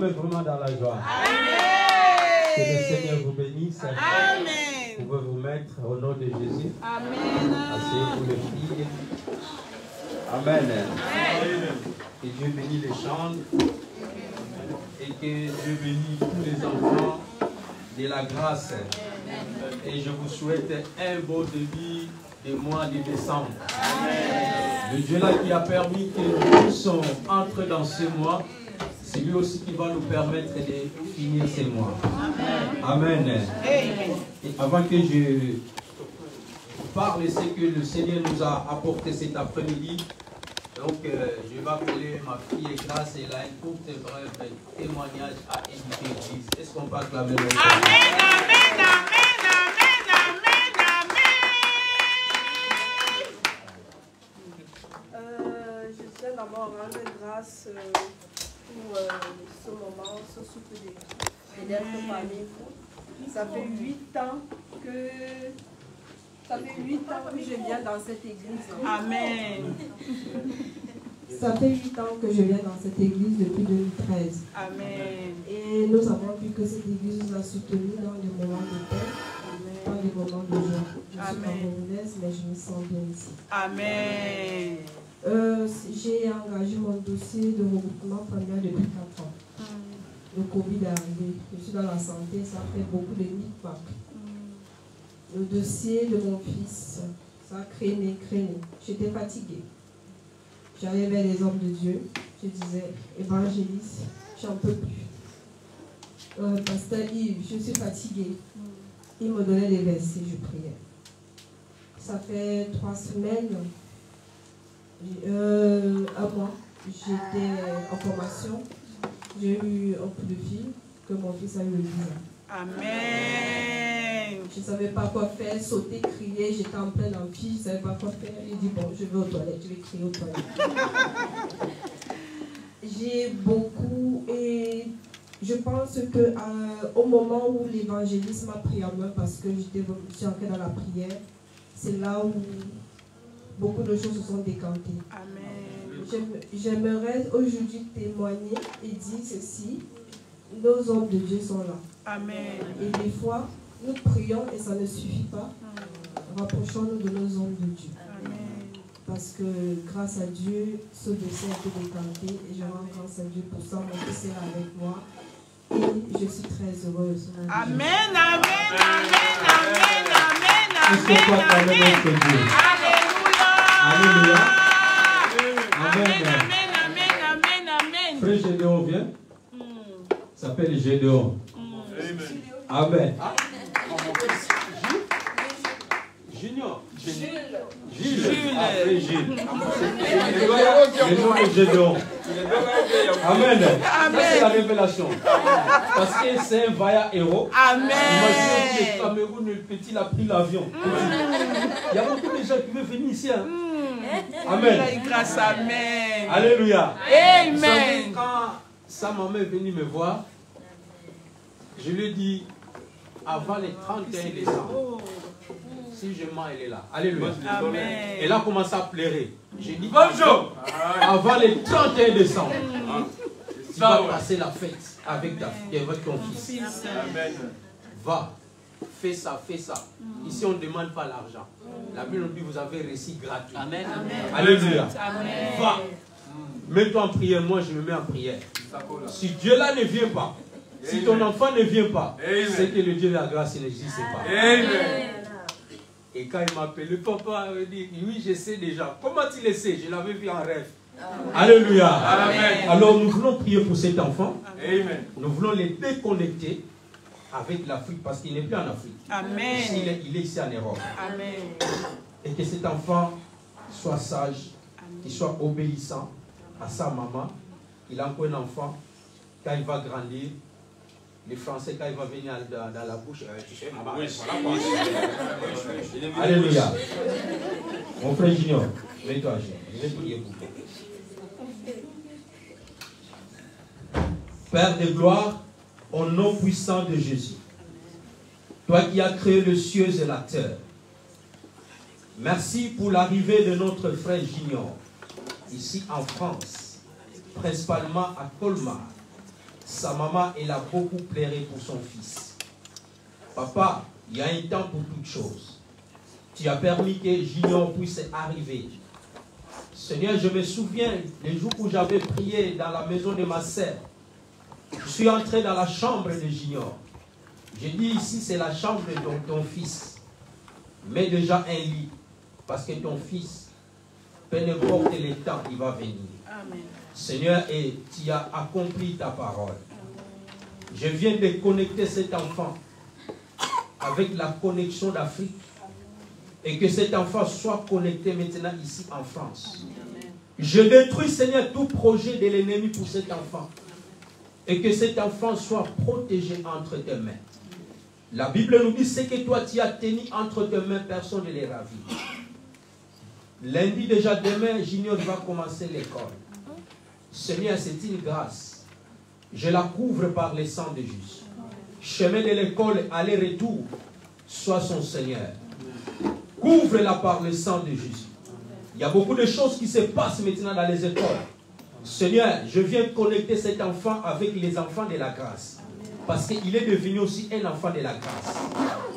met vraiment dans la joie. Amen. Que le Seigneur vous bénisse. Amen. Vous pouvez vous mettre au nom de Jésus. Amen. Asseyez-vous les filles. Amen. Que Dieu bénisse les chambres. Et que Dieu bénisse tous les enfants de la grâce. Et je vous souhaite un beau début du mois de décembre. Le Dieu là qui a permis que nous puissions entrer dans ce mois, c'est lui aussi qui va nous permettre de finir ce mois. Amen. Et avant que je parle de ce que le Seigneur nous a apporté cet après-midi, donc je vais appeler ma fille Grâce, elle a un court bref témoignage à éduquer l'Église. Est-ce qu'on peut acclamer le Seigneur? Amen, amen, amen, amen, amen. Je tiens d'abord à rendre grâce pour ce moment, ce souffle d'être parmi vous. Ça fait 8 ans que je viens dans cette église. Amen. Ça fait 8 ans que je viens dans cette église depuis 2013. Amen. Et nous avons vu que cette église nous a soutenus dans les moments de paix, dans les moments de joie. Je suis camerounaise, mais je me sens bien ici. Amen. J'ai engagé mon dossier de regroupement familial depuis 4 ans. Le Covid est arrivé. Je suis dans la santé, ça fait beaucoup de micmacs. Le dossier de mon fils, ça a traîné. J'étais fatiguée. J'allais vers les hommes de Dieu. Je disais, évangéliste, j'en peux plus. Pasteur Yves, je suis fatiguée. Il me donnait les versets, je priais. Ça fait 3 semaines, un mois, j'étais en formation. J'ai eu un coup de fil que mon fils a eu le 10 ans. Amen. Je ne savais pas quoi faire, sauter, crier, j'étais en plein amphi, je ne savais pas quoi faire. J'ai dit, bon, je vais aux toilettes, je vais crier aux toilettes. J'ai beaucoup, et je pense qu'au moment où l'évangélisme a pris en main, parce que je suis entrée dans la prière, c'est là où beaucoup de choses se sont décantées. Amen. J'aimerais aujourd'hui témoigner et dire ceci, nos hommes de Dieu sont là. Amen. Et des fois, nous prions et ça ne suffit pas. Rapprochons-nous de nos hommes de Dieu. Amen. Parce que grâce à Dieu, ce dossier a été décanté et je rends grâce à Dieu pour ça. Mon fils est là avec moi et je suis très heureuse. Amen, amen, amen, amen, amen, Est-ce qu'on peut acclamer notre Dieu? Alléluia. Alléluia. Amen, amen, amen, amen, amen. Frère Gédéon vient. Ça s'appelle Gédéon. Amen. Junior. Gilles. Après Gilles. Le nom de Gédéon. Amen. C'est la révélation. Parce que c'est un vaillant héros. Amen. Imaginez que le Cameroun, le petit, il a pris l'avion. Il y a beaucoup de gens qui veulent venir ici. Hein? Amen. Grâce, amen. Alléluia. Amen. Vous savez, quand sa maman est venue me voir, je lui ai dit, avant les 31 décembre, si je mens, elle est là. Alléluia. Amen. Elle a commencé à pleurer. J'ai dit, bonjour. Avant les 31 décembre, tu vas passer la fête avec ton fils. Amen. Va, fais ça, fais ça. Ici, on ne demande pas l'argent. La Bible nous dit, vous avez récit gratuit. Amen. Alléluia. Amen. Va. Mets-toi en prière, moi je me mets en prière. Si Dieu là ne vient pas, si ton enfant ne vient pas, c'est que le Dieu de la grâce n'existe pas. Amen. Et quand il m'a appelé, papa me dit, oui, je sais déjà. Comment tu le sais? Je l'avais vu en rêve. Alléluia. Amen. Alors nous voulons prier pour cet enfant. Amen. Nous voulons les déconnecter avec l'Afrique parce qu'il n'est plus en Afrique. Amen. Il est ici en Europe. Amen. Et que cet enfant soit sage, qu'il soit obéissant à sa maman. Il a encore un enfant. Quand il va grandir, les Français, quand il va venir dans la bouche, tu sais, maman, voilà. Alléluia. Mon frère Junior, mets-toi à genoux. Je vais prier pour toi. Père de gloire, au nom puissant de Jésus, toi qui as créé le ciel et la terre, merci pour l'arrivée de notre frère Junior, ici en France, principalement à Colmar. sa maman, elle a beaucoup pleuré pour son fils. Papa, il y a un temps pour toutes choses. Tu as permis que Junior puisse arriver. Seigneur, je me souviens les jours où j'avais prié dans la maison de ma sœur. Je suis entré dans la chambre de Junior. J'ai dit ici, c'est la chambre de ton fils. Mets déjà un lit. Parce que ton fils, peu importe le temps, il va venir. Amen. Seigneur, et tu as accompli ta parole. Je viens de connecter cet enfant avec la connexion d'Afrique. Et que cet enfant soit connecté maintenant ici en France. Je détruis, Seigneur, tout projet de l'ennemi pour cet enfant. Et que cet enfant soit protégé entre tes mains. La Bible nous dit, c'est que toi tu as tenu entre tes mains, personne ne les ravit. Lundi déjà, demain, Junior va commencer l'école. Seigneur, c'est une grâce. Je la couvre par le sang de Jésus. Chemin de l'école, aller-retour, sois son Seigneur. Couvre-la par le sang de Jésus. Il y a beaucoup de choses qui se passent maintenant dans les écoles. Seigneur, je viens connecter cet enfant avec les enfants de la grâce. Parce qu'il est devenu aussi un enfant de la grâce.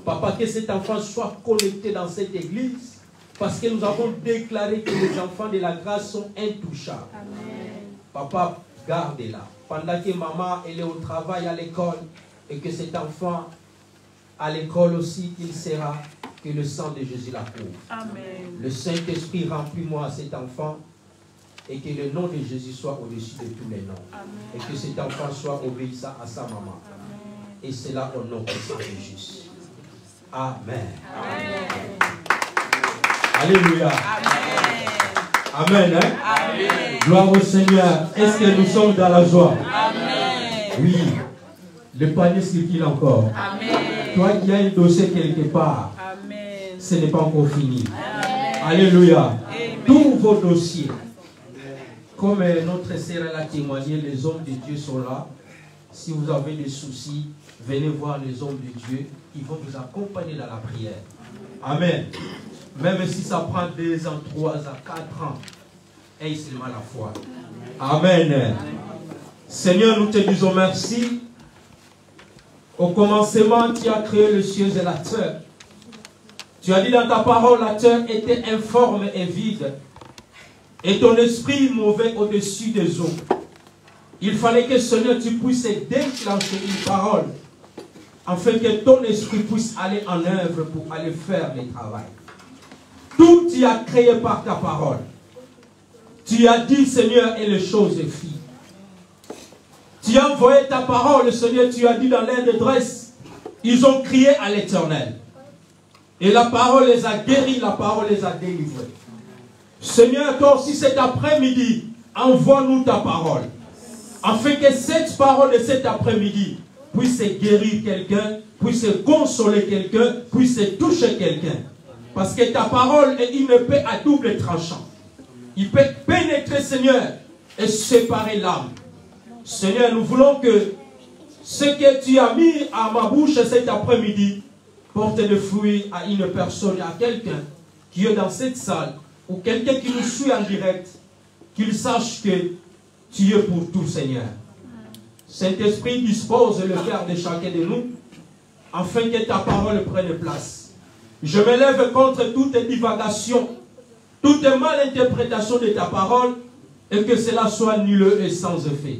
Papa, que cet enfant soit connecté dans cette église. Parce que nous avons déclaré que les enfants de la grâce sont intouchables. Amen. Papa, garde-la. Pendant que maman elle est au travail, à l'école, et que cet enfant, à l'école aussi, il sera, que le sang de Jésus la couvre. Amen. Le Saint-Esprit remplit-moi cet enfant, et que le nom de Jésus soit au-dessus de tous les noms. Amen. Et que cet enfant soit obéissant à sa maman. Amen. Et cela au nom puissant de Jésus. Amen. Amen. Alléluia. Amen. Amen. Hein? Amen. Gloire au Seigneur. Est-ce que nous sommes dans la joie? Amen. Oui. Le panier circule encore. Amen. Toi qui as un dossier quelque part, amen, ce n'est pas encore fini. Amen. Alléluia. Amen. Tous vos dossiers, comme notre sœur l'a témoigné, les hommes de Dieu sont là. Si vous avez des soucis, venez voir les hommes de Dieu. Ils vont vous accompagner dans la prière. Amen. Même si ça prend 2 ans, 3 ans, 4 ans, aie seulement la foi. Amen. Amen. Seigneur, nous te disons merci. Au commencement, tu as créé le ciel et la terre. Tu as dit dans ta parole, la terre était informe et vide. Et ton esprit mouvait au-dessus des eaux. Il fallait que, Seigneur, tu puisses déclencher une parole, afin que ton esprit puisse aller en œuvre pour aller faire le travail. Tout tu as créé par ta parole. Tu as dit, Seigneur, et les choses filles. Tu as envoyé ta parole, Seigneur, tu as dit dans l'air de détresse, ils ont crié à l'Éternel. Et la parole les a guéris, la parole les a délivrés. Seigneur, toi aussi cet après-midi, envoie-nous ta parole. Afin que cette parole de cet après-midi puisse guérir quelqu'un, puisse consoler quelqu'un, puisse toucher quelqu'un. Parce que ta parole est une épée à double tranchant. Il peut pénétrer, Seigneur, et séparer l'âme. Seigneur, nous voulons que ce que tu as mis à ma bouche cet après-midi porte des fruits à une personne, à quelqu'un qui est dans cette salle, ou quelqu'un qui nous suit en direct, qu'il sache que tu es pour tout, Seigneur. Saint-Esprit, dispose le cœur de chacun de nous, afin que ta parole prenne place. Je me lève contre toute divagation, toute malinterprétation de ta parole, et que cela soit nul et sans effet.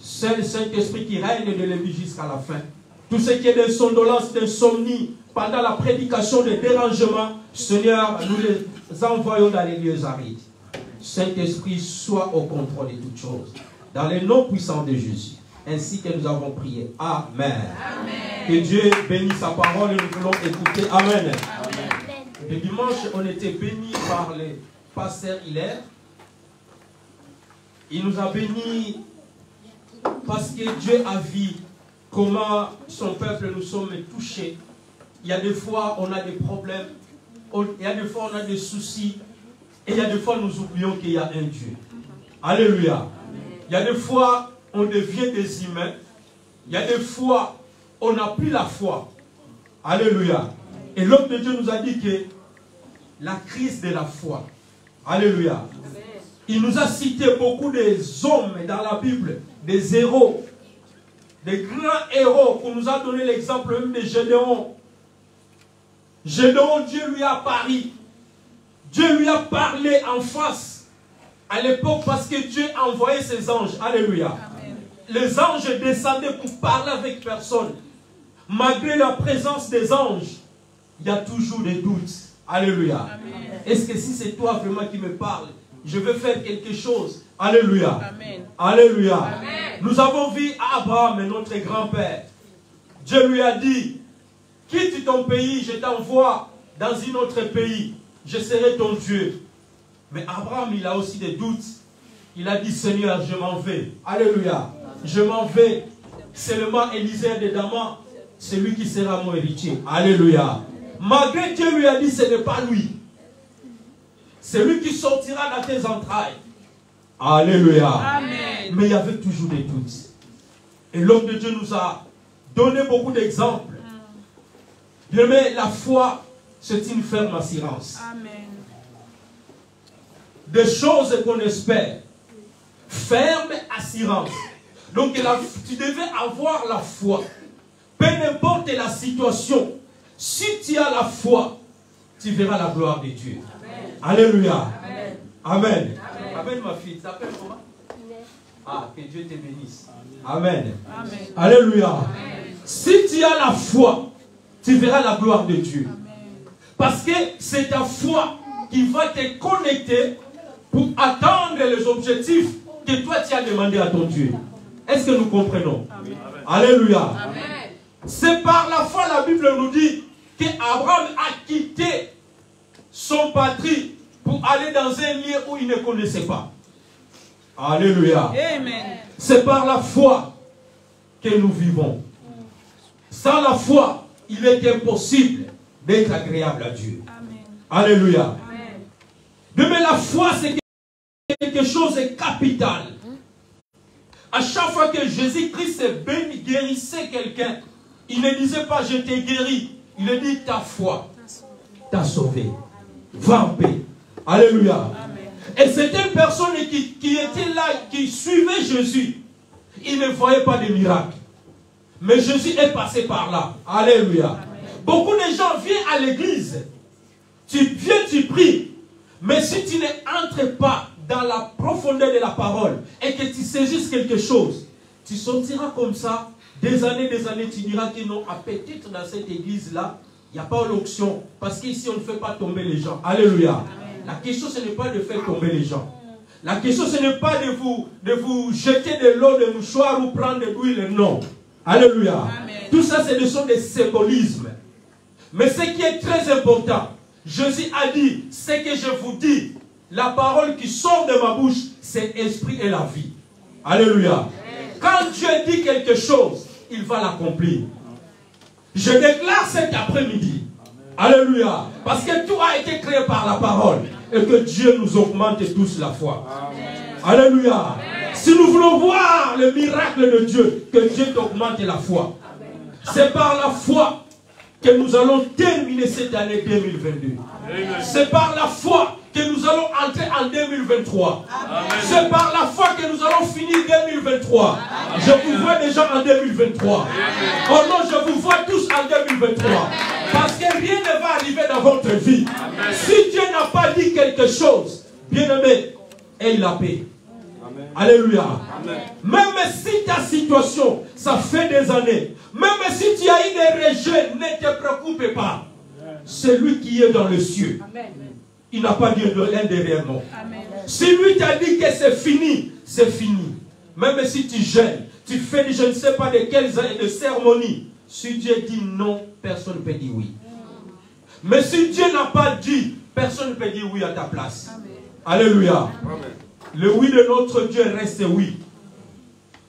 C'est le Saint-Esprit qui règne de l'église jusqu'à la fin. Tout ce qui est d'insondolence, d'insomnie, pendant la prédication, de dérangement, Seigneur, nous les envoyons dans les lieux arides. Saint-Esprit, sois au contrôle de toutes choses. Dans le nom puissant de Jésus. Ainsi que nous avons prié. Amen. Amen. Que Dieu bénisse sa parole et nous voulons écouter. Amen. Amen. Le dimanche, on était bénis par le pasteur Hilaire. Il nous a bénis parce que Dieu a vu comment son peuple nous sommes touchés. Il y a des fois, on a des problèmes. Il y a des fois, on a des soucis. Et il y a des fois, nous oublions qu'il y a un Dieu. Alléluia. Amen. Il y a des fois, on devient des humains. Il y a des fois, on n'a plus la foi. Alléluia. Et l'homme de Dieu nous a dit que la crise de la foi. Alléluia. Il nous a cité beaucoup des hommes dans la Bible, des héros, des grands héros qu'on nous a donné l'exemple même de Gédéon. Gédéon, Dieu lui a apparu. Dieu lui a parlé en face à l'époque parce que Dieu a envoyé ses anges. Alléluia. Amen. Les anges descendaient pour parler avec personne. Malgré la présence des anges, il y a toujours des doutes. Alléluia. Est-ce que si c'est toi vraiment qui me parles, je veux faire quelque chose? Alléluia. Amen. Alléluia. Amen. Nous avons vu Abraham, notre grand-père. Dieu lui a dit, quitte ton pays, je t'envoie dans un autre pays. Je serai ton Dieu. Mais Abraham, il a aussi des doutes. Il a dit, Seigneur, je m'en vais. Alléluia. Je m'en vais. Seulement Élisée de Damas, c'est lui qui sera mon héritier. Alléluia. Malgré Dieu lui a dit, ce n'est pas lui. C'est lui qui sortira dans tes entrailles. Alléluia. Amen. Mais il y avait toujours des doutes. Et l'homme de Dieu nous a donné beaucoup d'exemples. Mais la foi, c'est une ferme assurance. Amen. Des choses qu'on espère. Ferme assurance. Donc tu devais avoir la foi. Peu importe la situation. Si tu as la foi, tu verras la gloire de Dieu. Amen. Alléluia. Amen. Amen. Amen. Amen, ma fille. Tu t'appelles comment? Ah, que Dieu te bénisse. Amen. Amen. Alléluia. Amen. Si tu as la foi, tu verras la gloire de Dieu. Amen. Parce que c'est ta foi qui va te connecter pour atteindre les objectifs que toi tu as demandé à ton Dieu. Est-ce que nous comprenons? Amen. Alléluia. Amen. C'est par la foi, la Bible nous dit qu'Abraham a quitté son patrie pour aller dans un lieu où il ne connaissait pas. Alléluia. Amen. C'est par la foi que nous vivons. Sans la foi, il est impossible d'être agréable à Dieu. Amen. Alléluia. Amen. Mais la foi, c'est quelque chose de capital. À chaque fois que Jésus-Christ guérissait quelqu'un, il ne disait pas je t'ai guéri. Il a dit ta foi t'a sauvé. Va en paix. Alléluia. Amen. Et c'était une personne qui était là, qui suivait Jésus. Il ne voyait pas de miracle. Mais Jésus est passé par là. Alléluia. Amen. Beaucoup de gens viennent à l'église. Tu viens, tu pries. Mais si tu n'entres pas dans la profondeur de la parole et que tu saisisses quelque chose, tu sortiras comme ça. Des années, tu diras que non, peut-être dans cette église-là, il n'y a pas l'option. Parce qu'ici, on ne fait pas tomber les gens. Alléluia. Amen. La question, ce n'est pas de faire tomber les gens. La question, ce n'est pas de vous jeter de l'eau, de mouchoir ou prendre de l'huile. Non. Alléluia. Amen. Tout ça, ce sont des symbolismes. Mais ce qui est très important, Jésus a dit, ce que je vous dis, la parole qui sort de ma bouche, c'est l'esprit et la vie. Alléluia. Amen. Quand Dieu dit quelque chose, il va l'accomplir. Je déclare cet après-midi. Alléluia. Parce que tout a été créé par la parole. Et que Dieu nous augmente tous la foi. Amen. Alléluia. Amen. Si nous voulons voir le miracle de Dieu, que Dieu t'augmente la foi. C'est par la foi que nous allons terminer cette année 2022. C'est par la foi que nous allons entrer en 2023. C'est par la foi que nous allons finir 2023. Amen. Je vous vois déjà en 2023. Oh non, je vous vois tous en 2023. Amen. Parce que rien ne va arriver dans votre vie. Amen. Si Dieu n'a pas dit quelque chose, bien-aimé, aie la paix. Amen. Alléluia. Amen. Même si ta situation, ça fait des années, même si tu as eu des rejets, ne te préoccupe pas. C'est lui qui est dans le cieux. Amen. Il n'a pas dit rien derrière moi. Si lui t'a dit que c'est fini, c'est fini. Même si tu gênes, tu fais je ne sais pas de quelles de cérémonies. Si Dieu dit non, personne ne peut dire oui. Mais si Dieu n'a pas dit, personne ne peut dire oui à ta place. Amen. Alléluia. Amen. Le oui de notre Dieu reste oui.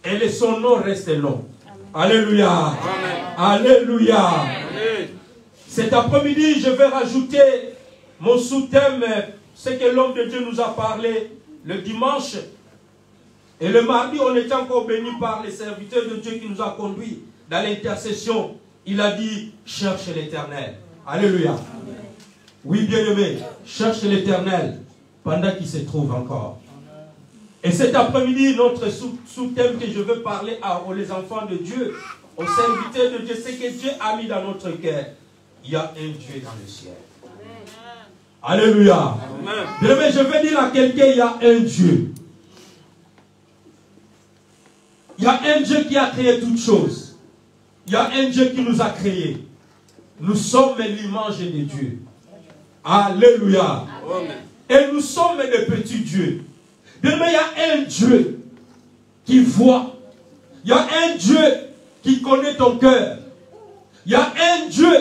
Et son nom reste non. Amen. Alléluia. Amen. Alléluia. Amen. Cet après-midi, je vais rajouter mon sous-thème, ce que l'homme de Dieu nous a parlé le dimanche. Et le mardi, on était encore béni par les serviteurs de Dieu qui nous a conduits dans l'intercession. Il a dit, cherche l'Éternel. Alléluia. Amen. Oui, bien-aimé, cherche l'Éternel pendant qu'il se trouve encore. Et cet après-midi, notre sous-thème que je veux parler aux enfants de Dieu, aux serviteurs de Dieu, c'est que Dieu a mis dans notre cœur. Il y a un Dieu dans le ciel. Amen. Alléluia. Amen. Mais je veux dire à quelqu'un, il y a un Dieu. Il y a un Dieu qui a créé toutes choses. Il y a un Dieu qui nous a créés. Nous sommes l'image de Dieu. Alléluia. Amen. Et nous sommes des petits dieux. Mais il y a un Dieu qui voit. Il y a un Dieu qui connaît ton cœur. Il y a un Dieu.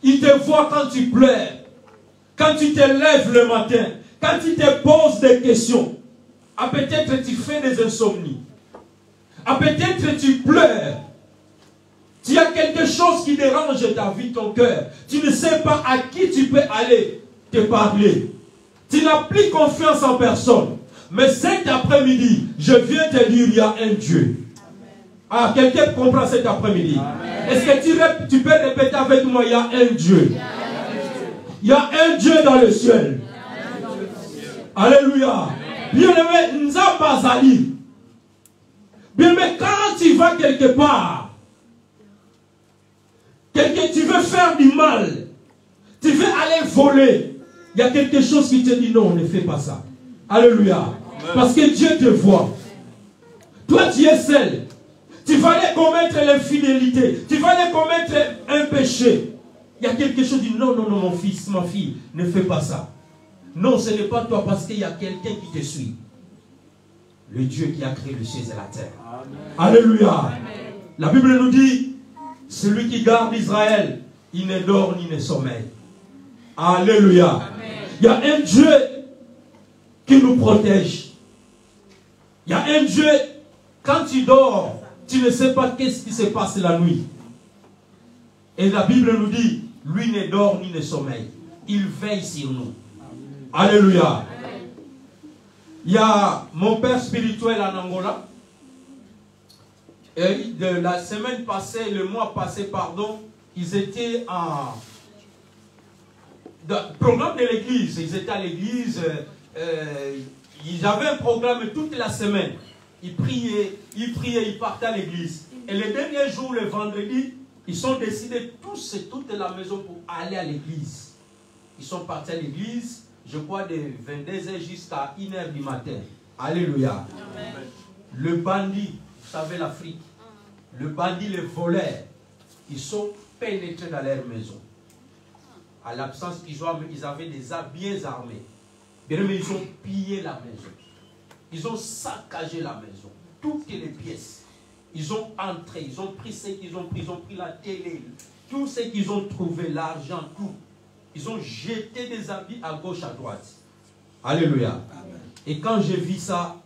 Il te voit quand tu pleures. Quand tu te lèves le matin. Quand tu te poses des questions. Ah, peut-être tu fais des insomnies. Ah, peut-être tu pleures. Il y a quelque chose qui dérange ta vie, ton cœur. Tu ne sais pas à qui tu peux aller te parler. Tu n'as plus confiance en personne. Mais cet après-midi, je viens te dire, il y a un Dieu. Ah, quelqu'un comprend cet après-midi. Est-ce que tu peux répéter avec moi, il y a un Dieu. Il y a un Dieu dans le ciel. Alléluia. Bien-aimé, Nzambazali. Bien-aimé, quand tu vas quelque part, tu veux faire du mal, tu veux aller voler, il y a quelque chose qui te dit non, ne fais pas ça. Alléluia. Amen. Parce que Dieu te voit. Toi, tu es seul. Tu vas aller commettre l'infidélité. Tu vas aller commettre un péché. Il y a quelque chose qui dit non, non, non, mon fils, ma fille, ne fais pas ça. Non, ce n'est pas toi parce qu'il y a quelqu'un qui te suit. Le Dieu qui a créé le ciel et la terre. Amen. Alléluia. Amen. La Bible nous dit, celui qui garde Israël, il ne dort ni ne sommeille. Alléluia. Amen. Il y a un Dieu qui nous protège. Il y a un Dieu, quand tu dors, tu ne sais pas qu'est-ce qui se passe la nuit. Et la Bible nous dit, lui ne dort ni ne sommeille. Il veille sur nous. Amen. Alléluia. Amen. Il y a mon père spirituel en Angola. Et de la semaine passée, le mois passé, pardon, ils étaient en programme de l'église. Ils étaient à l'église. Ils avaient un programme toute la semaine. Ils priaient, ils partaient à l'église. Et le dernier jour, le vendredi, ils sont décidés tous et toute la maison pour aller à l'église. Ils sont partis à l'église, je crois, de 22h jusqu'à 1h du matin. Alléluia. Amen. Le bandit, vous savez l'Afrique, le bandit, les voleurs, ils sont pénétrés dans leur maison. À l'absence, ils avaient des armes bien armés. Mais ils ont pillé la maison. Ils ont saccagé la maison. Toutes les pièces. Ils ont entré, ils ont pris ce qu'ils ont pris. Ils ont pris la télé, tout ce qu'ils ont trouvé, l'argent, tout. Ils ont jeté des habits à gauche, à droite. Alléluia. Amen. Et quand j'ai vu ça,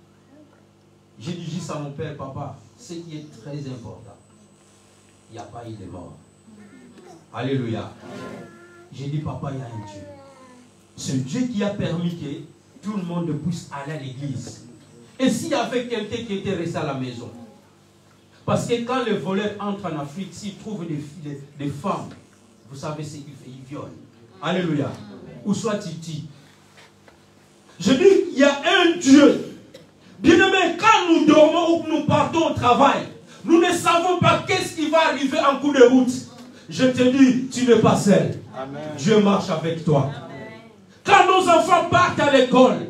j'ai dit juste à mon père, papa, ce qui est très important, il n'y a pas eu de mort. Alléluia. J'ai dit, papa, il y a un Dieu. C'est Dieu qui a permis que tout le monde puisse aller à l'église. Et s'il y avait quelqu'un qui était resté à la maison, parce que quand les voleurs entrent en Afrique, s'ils trouvent des femmes, vous savez ce qu'ils font, ils violent. Alléluia. Ou soit Titi. Je dis, il y a un Dieu. Bien-aimé, quand nous dormons ou nous partons au travail, nous ne savons pas qu'est-ce qui va arriver en cours de route. Je te dis, tu n'es pas seul. Amen. Dieu marche avec toi. Amen. Quand nos enfants partent à l'école,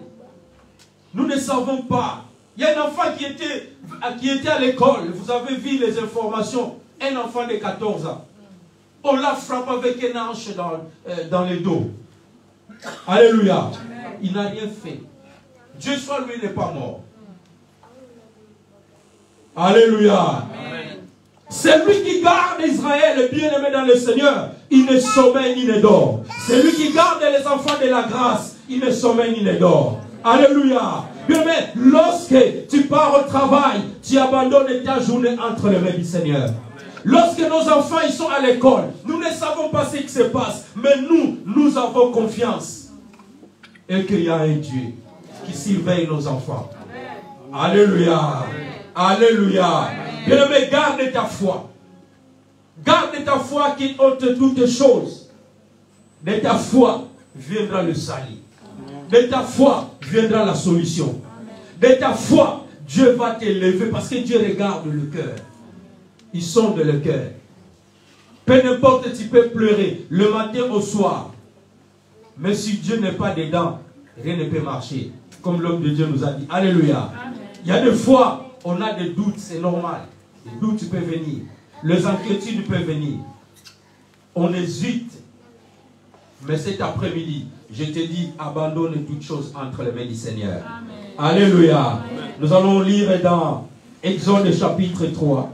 nous ne savons pas. Il y a un enfant qui était à l'école. Vous avez vu les informations. Un enfant de 14 ans. On l'a frappé avec une hanche dans le dos. Alléluia. Amen. Il n'a rien fait. Dieu soit lui n'est pas mort. Alléluia. Amen. C'est lui qui garde Israël, bien-aimé dans le Seigneur. Il ne sommeille ni ne dort. C'est lui qui garde les enfants de la grâce. Il ne sommeille ni ne dort. Alléluia. Bien-aimé, lorsque tu pars au travail, tu abandonnes ta journée entre les mains du Seigneur. Lorsque nos enfants ils sont à l'école, nous ne savons pas ce qui se passe. Mais nous avons confiance. Et qu'il y a un Dieu qui surveille nos enfants. Amen. Alléluia. Amen. Alléluia. Bien-aimé, garde ta foi. Garde ta foi qui ôte toutes choses. De ta foi viendra le salut. De ta foi viendra la solution. De ta foi, Dieu va t'élever parce que Dieu regarde le cœur. Il sonde le cœur. Peu n'importe, tu peux pleurer le matin au soir. Mais si Dieu n'est pas dedans, rien ne peut marcher. Comme l'homme de Dieu nous a dit. Alléluia. Amen. Il y a des fois, on a des doutes, c'est normal. Les doutes peuvent venir. Les inquiétudes peuvent venir. On hésite. Mais cet après-midi, je te dis, abandonne toutes choses entre les mains du Seigneur. Amen. Alléluia. Amen. Nous allons lire dans Exode chapitre 3.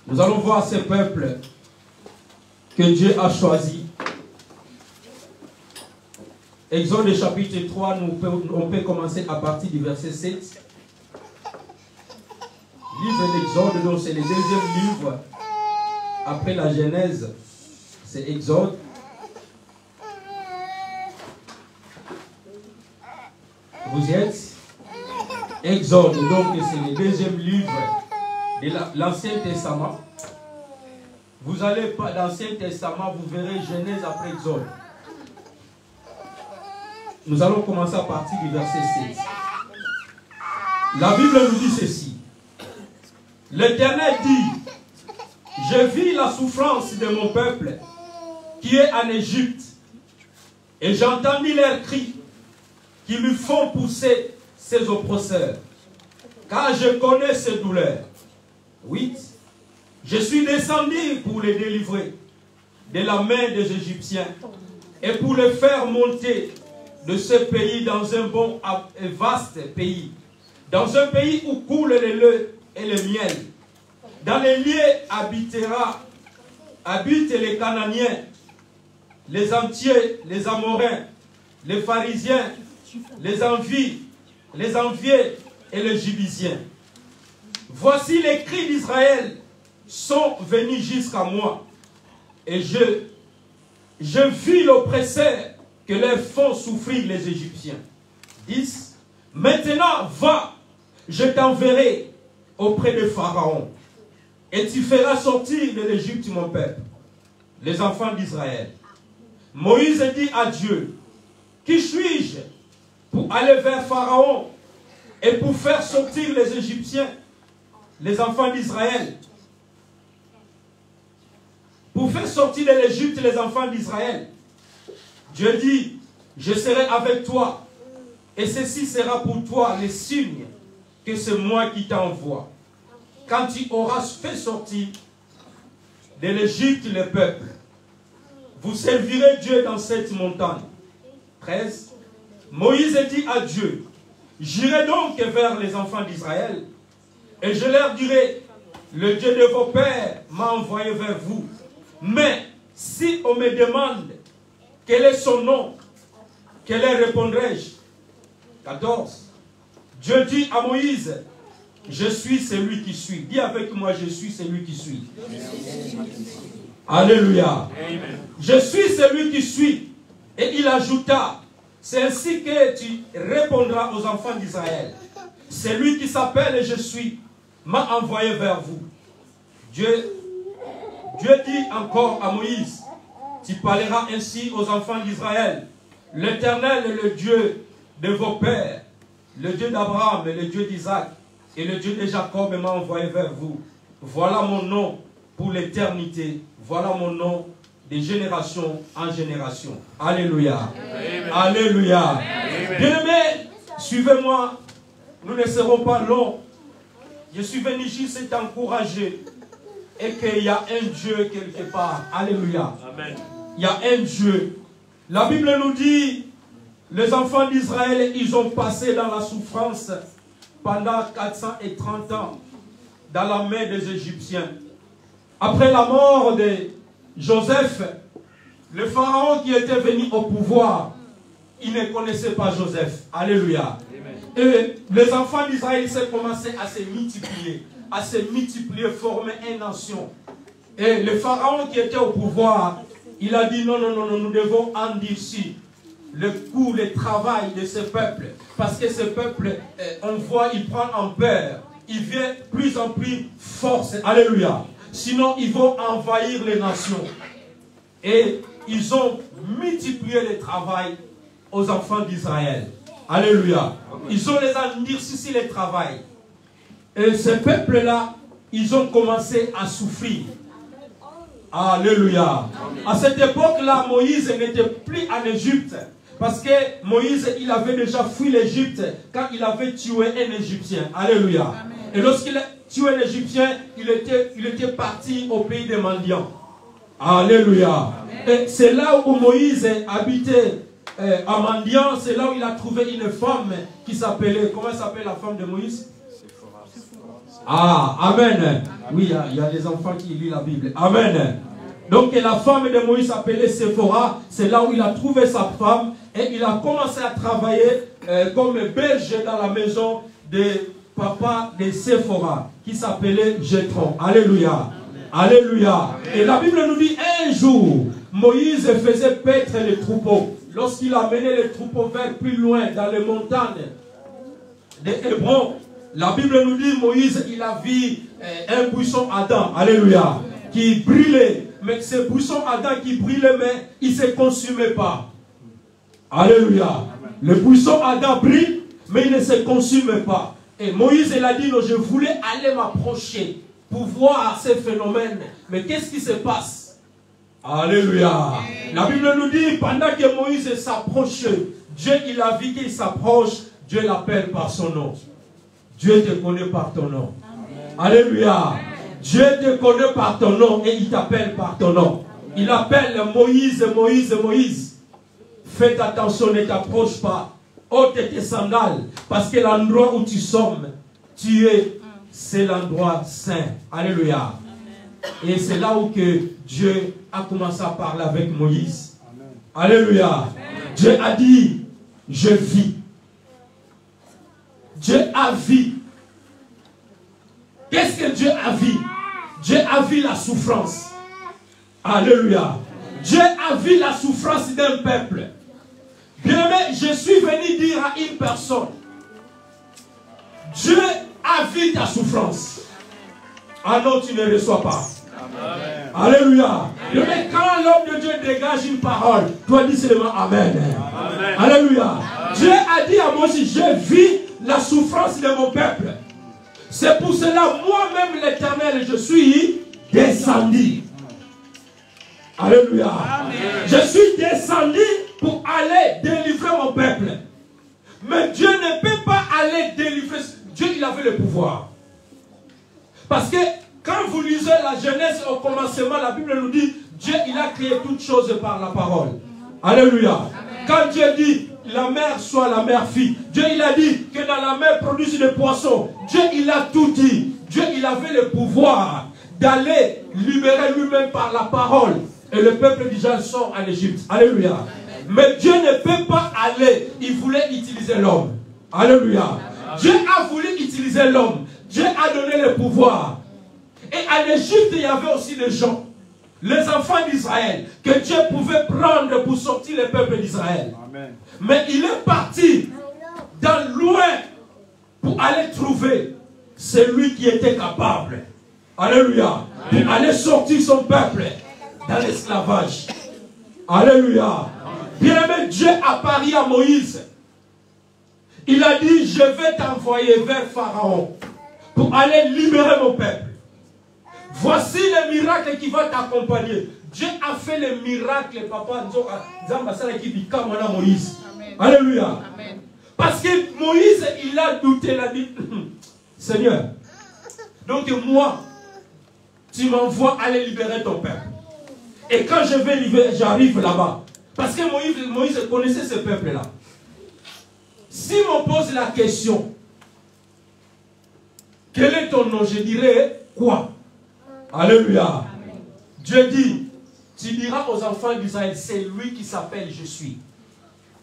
Nous allons voir ce peuple que Dieu a choisi. Exode chapitre 3, on peut commencer à partir du verset 7. Livre d'Exode, donc c'est le deuxième livre après la Genèse. C'est Exode. Vous y êtes? Exode, donc c'est le deuxième livre de l'Ancien Testament. Vous allez pas dans l'Ancien Testament, vous verrez Genèse après Exode. Nous allons commencer à partir du verset 6. La Bible nous dit ceci. L'Éternel dit, je vis la souffrance de mon peuple qui est en Égypte, et j'entendis leurs cris qui lui font pousser ses oppresseurs, car je connais ses douleurs. 8. Je suis descendu pour les délivrer de la main des Égyptiens et pour les faire monter de ce pays dans un bon et vaste pays, dans un pays où coule le lait et le miel. Dans les lieux habitent les Canaaniens, les Entiers, les Amoréens, les Pharisiens, les Enviés et les Jébusiens. Voici les cris d'Israël sont venus jusqu'à moi, et je vis l'oppresseur que leur font souffrir les Égyptiens. 10. Maintenant, va, je t'enverrai auprès de Pharaon, et tu feras sortir de l'Égypte mon peuple, les enfants d'Israël. Moïse dit à Dieu, qui suis-je pour aller vers Pharaon et pour faire sortir les Égyptiens, les enfants d'Israël? Pour faire sortir de l'Égypte les enfants d'Israël. Dieu dit, je serai avec toi, et ceci sera pour toi le signe que c'est moi qui t'envoie. Quand tu auras fait sortir de l'Égypte le peuple, vous servirez Dieu dans cette montagne. 13. Moïse dit à Dieu, j'irai donc vers les enfants d'Israël, et je leur dirai, le Dieu de vos pères m'a envoyé vers vous. Mais si on me demande quel est son nom, quel est répondrai-je? 14. Dieu dit à Moïse, je suis celui qui suis. Dis avec moi, je suis celui qui suis. Alléluia. Amen. Je suis celui qui suis. Et il ajouta, c'est ainsi que tu répondras aux enfants d'Israël. Celui qui s'appelle je suis m'a envoyé vers vous. Dieu dit encore à Moïse, tu parleras ainsi aux enfants d'Israël. L'Éternel est le Dieu de vos pères, le Dieu d'Abraham et le Dieu d'Isaac et le Dieu de Jacob m'a envoyé vers vous. Voilà mon nom pour l'éternité. Voilà mon nom de génération en génération. Alléluia. Amen. Alléluia. Bien-aimés, suivez-moi. Nous ne serons pas longs. Je suis venu juste t'encourager. Et qu'il y a un Dieu quelque part. Alléluia. Amen. Il y a un Dieu. La Bible nous dit, les enfants d'Israël, ils ont passé dans la souffrance pendant 430 ans dans la main des Égyptiens. Après la mort de Joseph, le pharaon qui était venu au pouvoir, il ne connaissait pas Joseph. Alléluia. Amen. Et les enfants d'Israël s'est commencé à se multiplier, former une nation. Et le pharaon qui était au pouvoir, il a dit non, nous devons endurcir le coût, le travail de ce peuple. Parce que ce peuple, on voit, il prend en peur. Il vient plus en plus force. Alléluia. Sinon, ils vont envahir les nations. Et ils ont multiplié le travail aux enfants d'Israël. Alléluia. Ils ont les endurcis les travail. Et ce peuple-là, ils ont commencé à souffrir. Alléluia. À cette époque-là, Moïse n'était plus en Égypte. Parce que Moïse, il avait déjà fui l'Égypte quand il avait tué un Égyptien. Alléluia. Amen. Et lorsqu'il a tué un Égyptien, il était parti au pays des mendiants. Alléluia. Amen. Et c'est là où Moïse habitait à Mendiant. C'est là où il a trouvé une femme qui s'appelait, comment s'appelle la femme de Moïse? Ah, amen. Oui, il y a des enfants qui lisent la Bible. Amen. Donc la femme de Moïse s'appelait Séphora. C'est là où il a trouvé sa femme. Et il a commencé à travailler comme berger dans la maison de papa de Séphora, qui s'appelait Jéthro. Alléluia. Alléluia. Et la Bible nous dit, un jour, Moïse faisait paître les troupeaux. Lorsqu'il a mené les troupeaux vers plus loin, dans les montagnes de Hébron, la Bible nous dit, Moïse, il a vu un buisson Adam. Alléluia. Qui brûlait. Mais ce buisson Adam qui brûlait, mais il ne se consumait pas. Alléluia. Le buisson Adam brille, mais il ne se consume pas. Et Moïse, il a dit, non, je voulais aller m'approcher pour voir ces phénomènes. Mais qu'est-ce qui se passe? Alléluia. La Bible nous dit, pendant que Moïse s'approche, Dieu, il a vu qu'il s'approche, Dieu l'appelle par son nom. Dieu te connaît par ton nom. Alléluia. Dieu te connaît par ton nom et il t'appelle par ton nom. Il appelle Moïse, Moïse, Moïse. Fais attention, ne t'approche pas. Ôte tes sandales. Parce que l'endroit où tu sommes, c'est l'endroit saint. Alléluia. Amen. Et c'est là où que Dieu a commencé à parler avec Moïse. Amen. Alléluia. Amen. Dieu a dit, je vis. Dieu a vu. Qu'est-ce que Dieu a vu? Dieu a vu la souffrance. Alléluia. Dieu a vu la souffrance d'un peuple. Bien aimé, je suis venu dire à une personne, Dieu a vu ta souffrance. Ah non, tu ne reçois pas. Amen. Alléluia. Mais quand l'homme de Dieu dégage une parole, toi dis seulement Amen. Amen. Alléluia. Amen. Dieu a dit à Moïse, je vis la souffrance de mon peuple. C'est pour cela, moi-même l'Éternel, je suis descendu. Alléluia. Amen. Je suis descendu pour aller délivrer mon peuple. Mais Dieu ne peut pas aller délivrer. Dieu, il avait le pouvoir. Parce que quand vous lisez la Genèse au commencement, la Bible nous dit, Dieu, il a créé toutes choses par la parole. Alléluia. Amen. Quand Dieu dit, la mer soit la mer fille, Dieu, il a dit que dans la mer produise des poissons. Dieu, il a tout dit. Dieu, il avait le pouvoir d'aller libérer lui-même par la parole. Et le peuple déjà sort en Égypte. Alléluia. Amen. Mais Dieu ne peut pas aller. Il voulait utiliser l'homme. Alléluia. Amen. Dieu a voulu utiliser l'homme. Dieu a donné le pouvoir. Et en Égypte, il y avait aussi des gens, les enfants d'Israël, que Dieu pouvait prendre pour sortir le peuple d'Israël. Mais il est parti dans loin pour aller trouver celui qui était capable. Alléluia. Pour aller sortir son peuple dans l'esclavage. Alléluia. Bien-aimé, Dieu a parlé à Moïse. Il a dit, je vais t'envoyer vers Pharaon pour aller libérer mon peuple. Voici le miracle qui va t'accompagner. Dieu a fait le miracle, papa. Moïse. Alléluia. Amen. Parce que Moïse, il a douté, il a dit, Seigneur, donc moi, tu m'envoies aller libérer ton peuple. Et quand je vais libérer, j'arrive là-bas. Parce que Moïse connaissait ce peuple-là. Si on pose la question, quel est ton nom? Je dirais quoi? Alléluia. Amen. Dieu dit, tu diras aux enfants d'Israël, c'est lui qui s'appelle Je suis.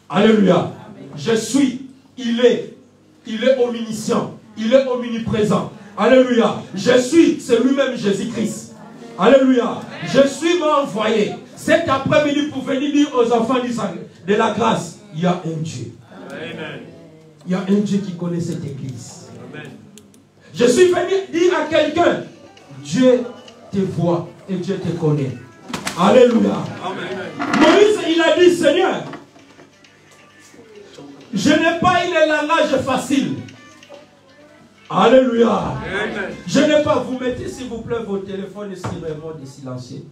Alléluia. Amen. Je suis, il est omniscient, il est omniprésent. Alléluia. Je suis, c'est lui-même Jésus-Christ. Alléluia. Amen. Je suis m'a envoyé cet après-midi pour venir dire aux enfants d'Israël, de la grâce, il y a un Dieu. Amen. Il y a un Dieu qui connaît cette église. Amen. Je suis venu dire à quelqu'un, Dieu te voit et Dieu te connaît. Alléluia. Amen. Moïse, il a dit, Seigneur, Je n'ai pas eu le langage facile. Alléluia. Amen. Je n'ai pas, vous mettez s'il vous plaît vos téléphones sur le mode de silencieux.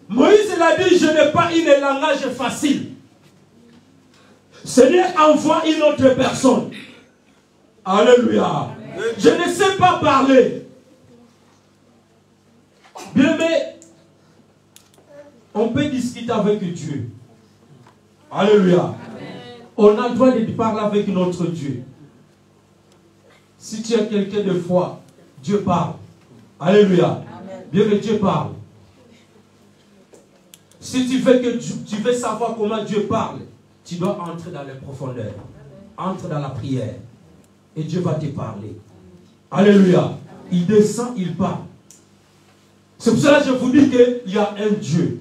Moïse il a dit, je n'ai pas eu le langage facile. Seigneur, envoie une autre personne. Alléluia. Amen. Je ne sais pas parler. Bien aimé, on peut discuter avec Dieu. Alléluia. Amen. On a le droit de parler avec notre Dieu. Si tu es quelqu'un de foi, Dieu parle. Alléluia. Amen. Bien que Dieu parle. Si tu veux, tu veux savoir comment Dieu parle, tu dois entrer dans les profondeurs. Entre dans la prière. Et Dieu va te parler. Alléluia. Il descend, il parle. C'est pour cela que je vous dis qu'il y a un Dieu.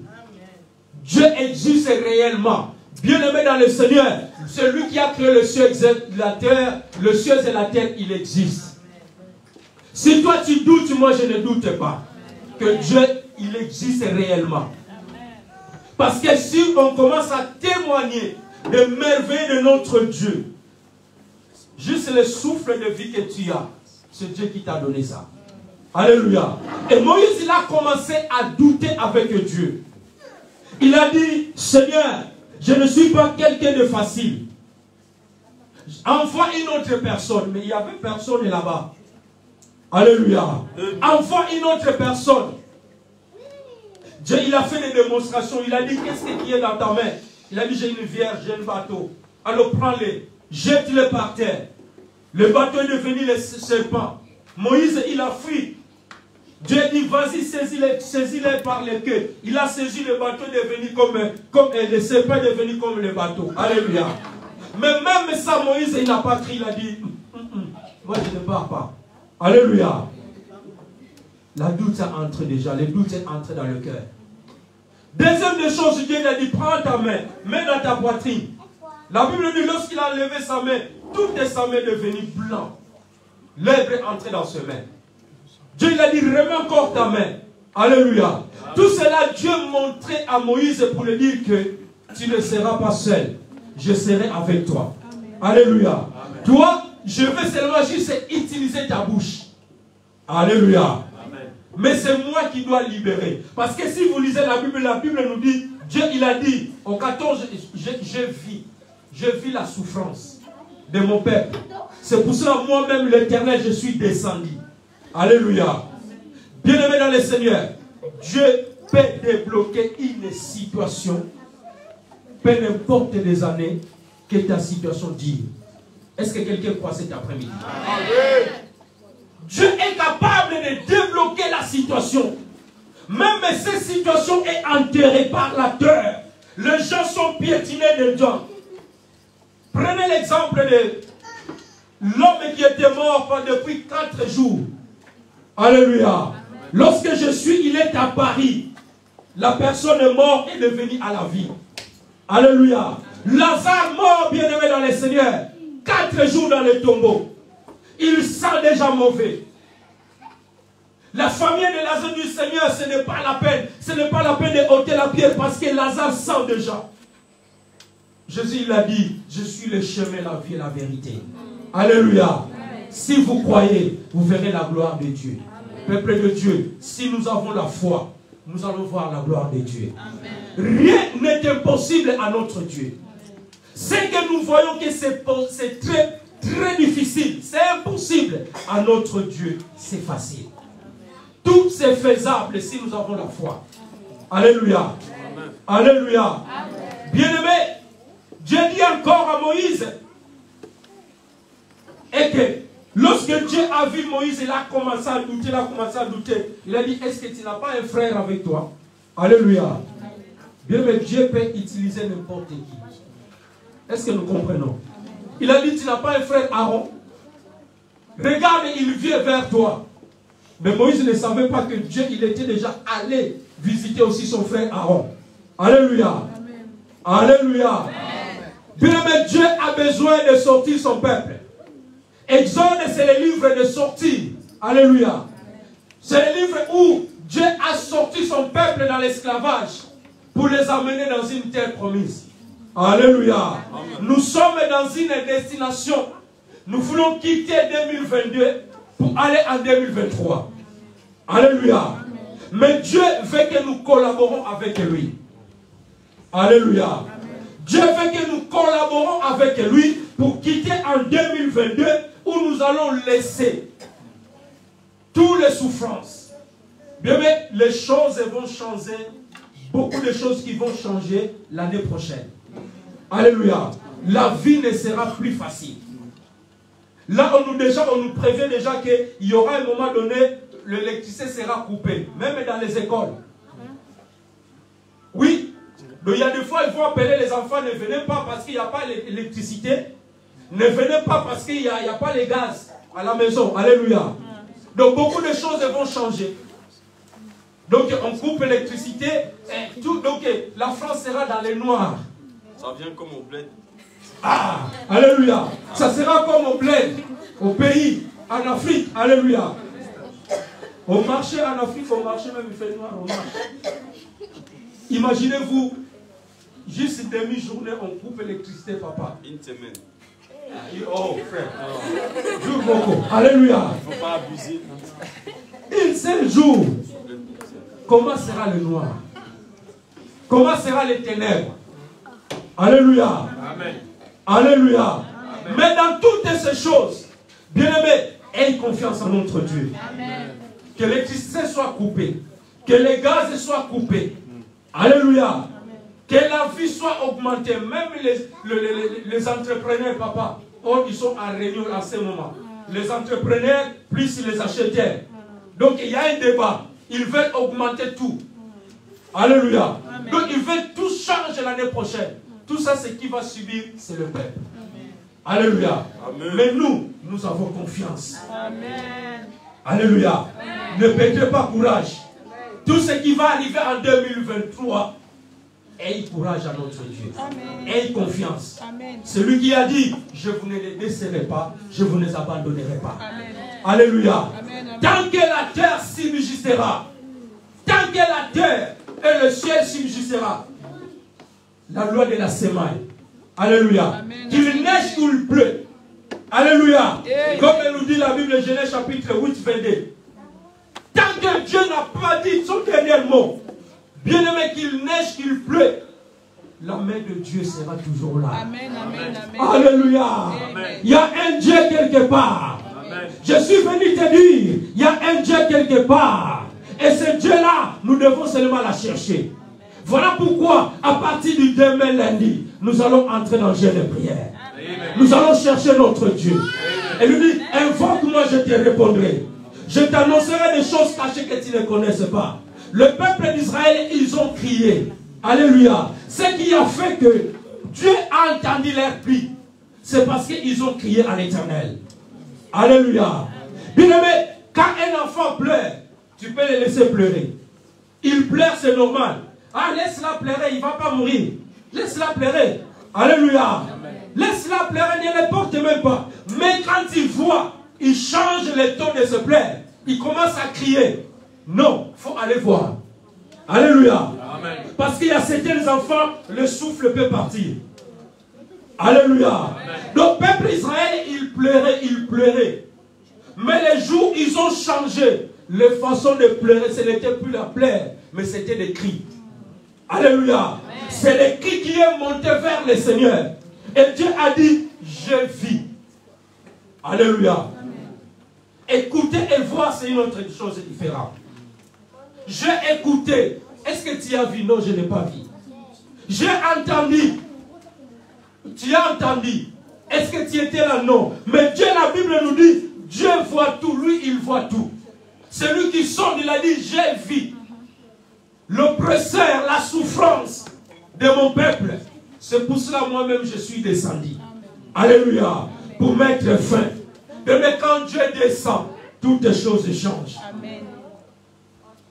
Dieu existe réellement. Bien-aimé dans le Seigneur, celui qui a créé le ciel et la terre, le ciel et la terre, il existe. Si toi tu doutes, moi je ne doute pas que Dieu, il existe réellement. Parce que si on commence à témoigner des merveilles de notre Dieu, juste le souffle de vie que tu as, c'est Dieu qui t'a donné ça. Alléluia. Et Moïse, il a commencé à douter avec Dieu. Il a dit, Seigneur, je ne suis pas quelqu'un de facile. Envoie une autre personne. Mais il n'y avait personne là-bas. Alléluia. Envoie une autre personne. Dieu, il a fait des démonstrations. Il a dit, qu'est-ce qui est dans ta main? Il a dit, j'ai une vierge, j'ai un bateau. Alors prends-les, jette-les par terre. Le bateau est devenu le serpent. Moïse, il a fui. Dieu dit, vas-y, saisis-les par les queues. Il a saisi le bateau, devenu comme le serpent est devenu comme le bateau. Alléluia. Mais même ça, Moïse, il n'a pas crié, il a dit, moi je ne pars pas. Alléluia. La doute est entrée déjà, le doute est entré dans le cœur. Deuxième des choses, Dieu a dit, prends ta main, mets dans ta poitrine. La Bible dit, lorsqu'il a levé sa main, toute sa main est devenue blanc. L'œuvre est entrée dans ses mains. Dieu il a dit, remets encore ta main. Alléluia. Amen. Tout cela, Dieu montrait à Moïse pour lui dire que tu ne seras pas seul. Je serai avec toi. Amen. Alléluia. Amen. Toi, je veux seulement juste utiliser ta bouche. Alléluia. Amen. Mais c'est moi qui dois libérer. Parce que si vous lisez la Bible nous dit, Dieu il a dit, au 14, je vis la souffrance de mon peuple. C'est pour cela, moi-même, l'Éternel, je suis descendu. Alléluia. Bien-aimé dans le Seigneur, Dieu peut débloquer une situation, peu importe les années que ta situation dure. Est-ce que quelqu'un croit cet après-midi? Dieu est capable de débloquer la situation. Même si cette situation est enterrée par la terre, les gens sont piétinés dedans. Prenez l'exemple de l'homme qui était mort depuis 4 jours. Alléluia. Lorsque il est à Paris. La personne est morte et est devenue à la vie. Alléluia. Lazare mort, bien-aimé dans le Seigneur. 4 jours dans le tombeau. Il sent déjà mauvais. La famille de Lazare du Seigneur, ce n'est pas la peine. Ce n'est pas la peine de ôter la pierre parce que Lazare sent déjà. Jésus il a dit, je suis le chemin, la vie et la vérité. Alléluia. Amen. Si vous croyez, vous verrez la gloire de Dieu. Amen. Peuple de Dieu, si nous avons la foi, nous allons voir la gloire de Dieu. Amen. Rien n'est impossible à notre Dieu. Ce que nous voyons que c'est très, très difficile, c'est impossible. À notre Dieu, c'est facile. Tout c'est faisable si nous avons la foi. Alléluia. Amen. Alléluia. Bien-aimé, Dieu dit encore à Moïse, et que lorsque Dieu a vu Moïse, il a commencé à douter, il a dit, est-ce que tu n'as pas un frère avec toi? Alléluia. Bien, mais Dieu peut utiliser n'importe qui. Est-ce que nous comprenons? Il a dit, tu n'as pas un frère Aaron? Regarde, il vient vers toi. Mais Moïse ne savait pas que Dieu, il était déjà allé visiter aussi son frère Aaron. Alléluia. Amen. Alléluia. Bien, mais Dieu a besoin de sortir son peuple. Exode, c'est le livre de sortie. Alléluia. C'est le livre où Dieu a sorti son peuple dans l'esclavage pour les amener dans une terre promise. Alléluia. Nous sommes dans une destination. Nous voulons quitter 2022 pour aller en 2023. Alléluia. Mais Dieu veut que nous collaborons avec lui. Alléluia. Dieu veut que nous collaborons avec lui pour quitter en 2022 où nous allons laisser toutes les souffrances. Bien, mais les choses vont changer. Beaucoup de choses qui vont changer l'année prochaine. Alléluia. La vie ne sera plus facile. Là, on nous prévient déjà qu'il y aura un moment donné, l'électricité sera coupée, même dans les écoles. Oui. Donc, il y a des fois, il faut appeler les enfants, ne venez pas parce qu'il n'y a pas l'électricité. Ne venez pas parce qu'il n'y a pas les gaz à la maison. Alléluia. Donc, beaucoup de choses vont changer. Donc, on coupe l'électricité. Donc, la France sera dans les noirs. Ça vient comme au bled. Ah, alléluia. Ça sera comme au bled, au pays, en Afrique. Alléluia. Au marché en Afrique, au marché même, il fait noir, au marché. Imaginez-vous, juste une demi-journée, on coupe l'électricité, papa. Une semaine. Oh, frère. Jour beaucoup. Alléluia. Il ne faut pas abuser. Un seul jour. Comment sera le noir? Comment sera les ténèbres? Alléluia. Amen. Alléluia. Amen. Mais dans toutes ces choses, bien-aimés, ayez confiance en notre Dieu. Amen. Que l'électricité soit coupée. Que les gaz soient coupés. Alléluia. Amen. Que la vie soit augmentée. Même les entrepreneurs, papa, ils sont en réunion à ce moment. Les entrepreneurs, plus les acheteurs. Donc il y a un débat. Ils veulent augmenter tout. Alléluia. Amen. Donc ils veulent tout changer l'année prochaine. Tout ça, ce qui va subir, c'est le peuple. Amen. Alléluia. Amen. Mais nous avons confiance. Amen. Alléluia. Amen. Ne perdez pas courage. Amen. Tout ce qui va arriver en 2023, ayez courage à notre Dieu. Amen. Ayez confiance. Amen. Celui qui a dit, je vous ne les laisserai pas, je vous ne les abandonnerai pas. Amen. Alléluia. Amen. Tant que la terre subsistera, tant que la terre et le ciel subsistera, la loi de la semaine. Alléluia. Qu'il neige ou il pleut. Alléluia. Amen. Comme nous dit la Bible, Genèse chapitre 8, 22. Tant que Dieu n'a pas dit son dernier mot, bien aimé, qu'il neige, qu'il pleut, la main de Dieu sera toujours là. Amen, amen, amen. Alléluia. Amen. Il y a un Dieu quelque part. Amen. Je suis venu te dire, il y a un Dieu quelque part. Et ce Dieu-là, nous devons seulement la chercher. Voilà pourquoi, à partir du demain lundi, nous allons entrer dans le jeûne de prière. Amen. Nous allons chercher notre Dieu. Amen. Et lui dit, invoque-moi, je te répondrai. Je t'annoncerai des choses cachées que tu ne connaisses pas. Le peuple d'Israël, ils ont crié. Alléluia. Ce qui a fait que Dieu a entendu leur cri, c'est parce qu'ils ont crié à l'Éternel. Alléluia. Bien-aimé, quand un enfant pleure, tu peux le laisser pleurer. Il pleure, c'est normal. Ah, laisse-la pleurer, il ne va pas mourir. Laisse-la pleurer. Alléluia. Laisse-la pleurer, ne le porte même pas. Mais quand il voit, il change le ton de se plaire. Il commence à crier. Non, il faut aller voir. Alléluia. Amen. Parce qu'il y a certains enfants, le souffle peut partir. Alléluia. Amen. Donc, peuple Israël, il pleurait. Mais les jours, ils ont changé. Les façons de pleurer, ce n'était plus la plaire, mais c'était des cris. Alléluia. C'est les cris qui est monté vers le Seigneur. Et Dieu a dit, je vis. Alléluia. Amen. Écouter et voir, c'est une autre chose différente. J'ai écouté. Est-ce que tu as vu? Non, je n'ai pas vu. J'ai entendu. Tu as entendu. Est-ce que tu étais là? Non. Mais Dieu, la Bible nous dit, Dieu voit tout. Lui, il voit tout. Celui qui sonde, il a dit, j'ai vu l'oppresseur, la souffrance de mon peuple. C'est pour cela, moi-même, je suis descendu. Alléluia. Pour mettre fin. Mais quand Dieu descend, toutes les choses changent. Amen.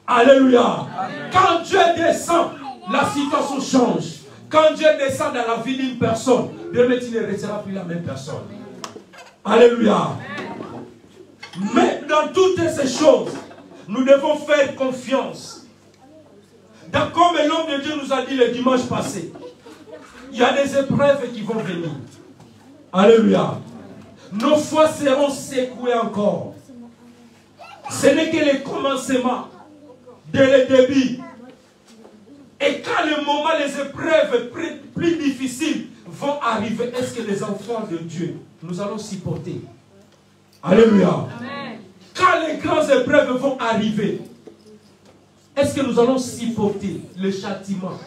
Alléluia. Amen. Quand Dieu descend, la situation change. Quand Dieu descend dans la vie d'une personne, Dieu ne restera plus la même personne. Alléluia. Amen. Mais dans toutes ces choses, nous devons faire confiance. Comme l'homme de Dieu nous a dit le dimanche passé, il y a des épreuves qui vont venir. Alléluia. Nos foi seront secouées encore. Ce n'est que le commencement de le début. Et quand le moment, les épreuves plus difficiles vont arriver, est-ce que les enfants de Dieu, nous allons supporter? Alléluia. Amen. Quand les grandes épreuves vont arriver, est-ce que nous allons supporter le châtiment?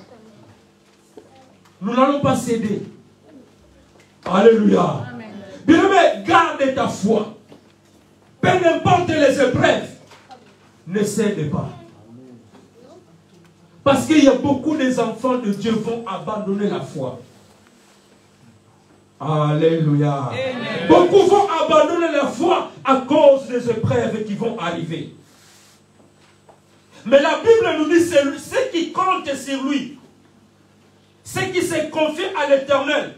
Nous n'allons pas céder. Alléluia. Bien-aimé, garde ta foi. Peu importe les épreuves, ne cède pas. Parce qu'il y a beaucoup des enfants de Dieu vont abandonner la foi. Alléluia. Amen. Beaucoup vont abandonner la foi à cause des épreuves qui vont arriver. Mais la Bible nous dit que ceux qui comptent sur lui, ceux qui se confient à l'Éternel,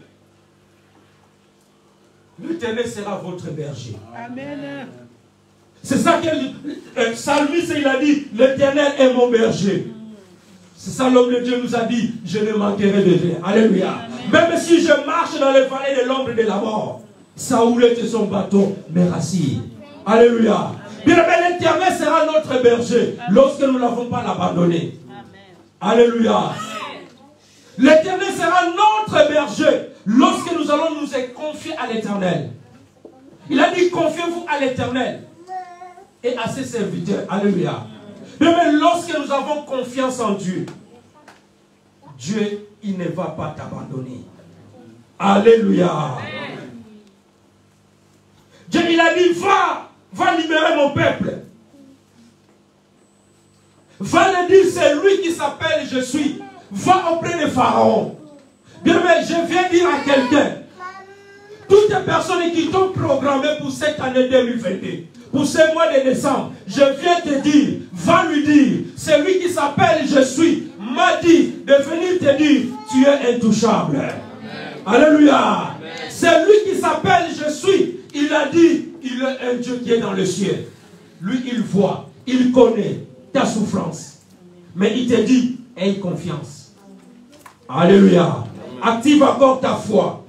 l'Éternel sera votre berger. Amen. C'est ça que Psalmiste il a dit, l'Éternel est mon berger. C'est ça l'homme de Dieu nous a dit, je ne manquerai de rien. Alléluia. Amen. Même si je marche dans les vallées de l'ombre de la mort, sa houlette et son bâton me rassurent. Alléluia. Bien, l'Éternel sera notre berger lorsque nous n'avons pas l'abandonné. Alléluia. L'Éternel sera notre berger lorsque nous allons nous confier à l'Éternel. Il a dit, confiez-vous à l'Éternel et à ses serviteurs. Alléluia. Mais lorsque nous avons confiance en Dieu, Dieu, il ne va pas t'abandonner. Alléluia. Dieu, il a dit, va libérer mon peuple. Va le dire, c'est lui qui s'appelle Je suis. Va auprès de Pharaon. Bien, mais je viens dire à quelqu'un, toutes les personnes qui t'ont programmé pour cette année 2022, pour ce mois de décembre, je viens te dire, va lui dire, c'est lui qui s'appelle Je suis, m'a dit de venir te dire, tu es intouchable. Amen. Alléluia. C'est lui qui s'appelle Je suis. Il a dit, il est un Dieu qui est dans le ciel. Lui, il voit, il connaît ta souffrance. Mais il te dit, aie confiance. Alléluia. Active encore ta foi.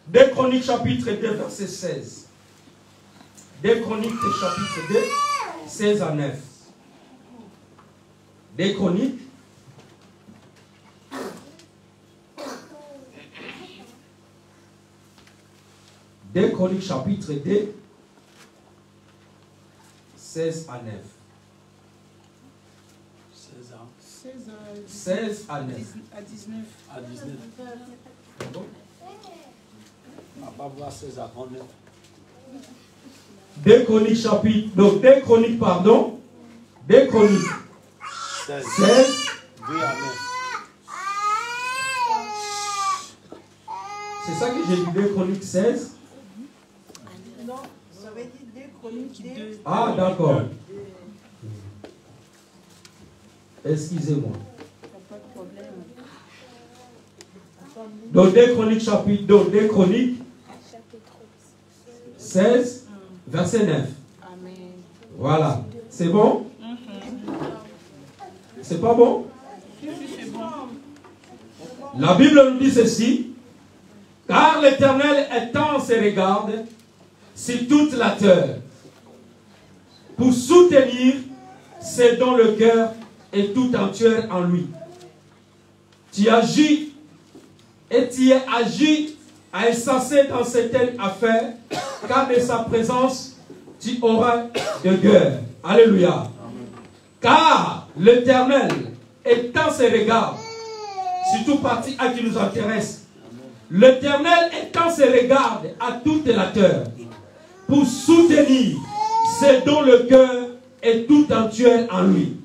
2 Chroniques chapitre 2 verset 16. 2 Chroniques chapitre 2 16 à 9. 2 Chroniques. Des Chroniques chapitre 2 16 à 9. 16 à 9. À 19. À 19. On va pas voir 16 à 39. 2 Chroniques chapitre, donc 2 Chroniques, pardon. 2 Chroniques 16 2 à 9. C'est ça que j'ai dit, 2 Chroniques 16. Non, j'avais dit 2 Chroniques 2. Ah, d'accord. Excusez-moi. Pas de problème. Donc 2 Chroniques chapitre, donc 2 Chroniques 16, verset 9. Amen. Voilà. C'est bon? C'est pas bon? C'est bon. La Bible nous dit ceci. Car l'Éternel étend ses regards sur toute la terre pour soutenir ceux dont le cœur est tout entier en lui. Tu agis et tu es agi à insensé dans certaines affaires, car de sa présence tu auras de guerre. Alléluia. Car l'Éternel étend ses regards, surtout partie à qui nous intéresse. L'Éternel étend ses regards à toute la terre pour soutenir ceux dont le cœur est tout entier en lui.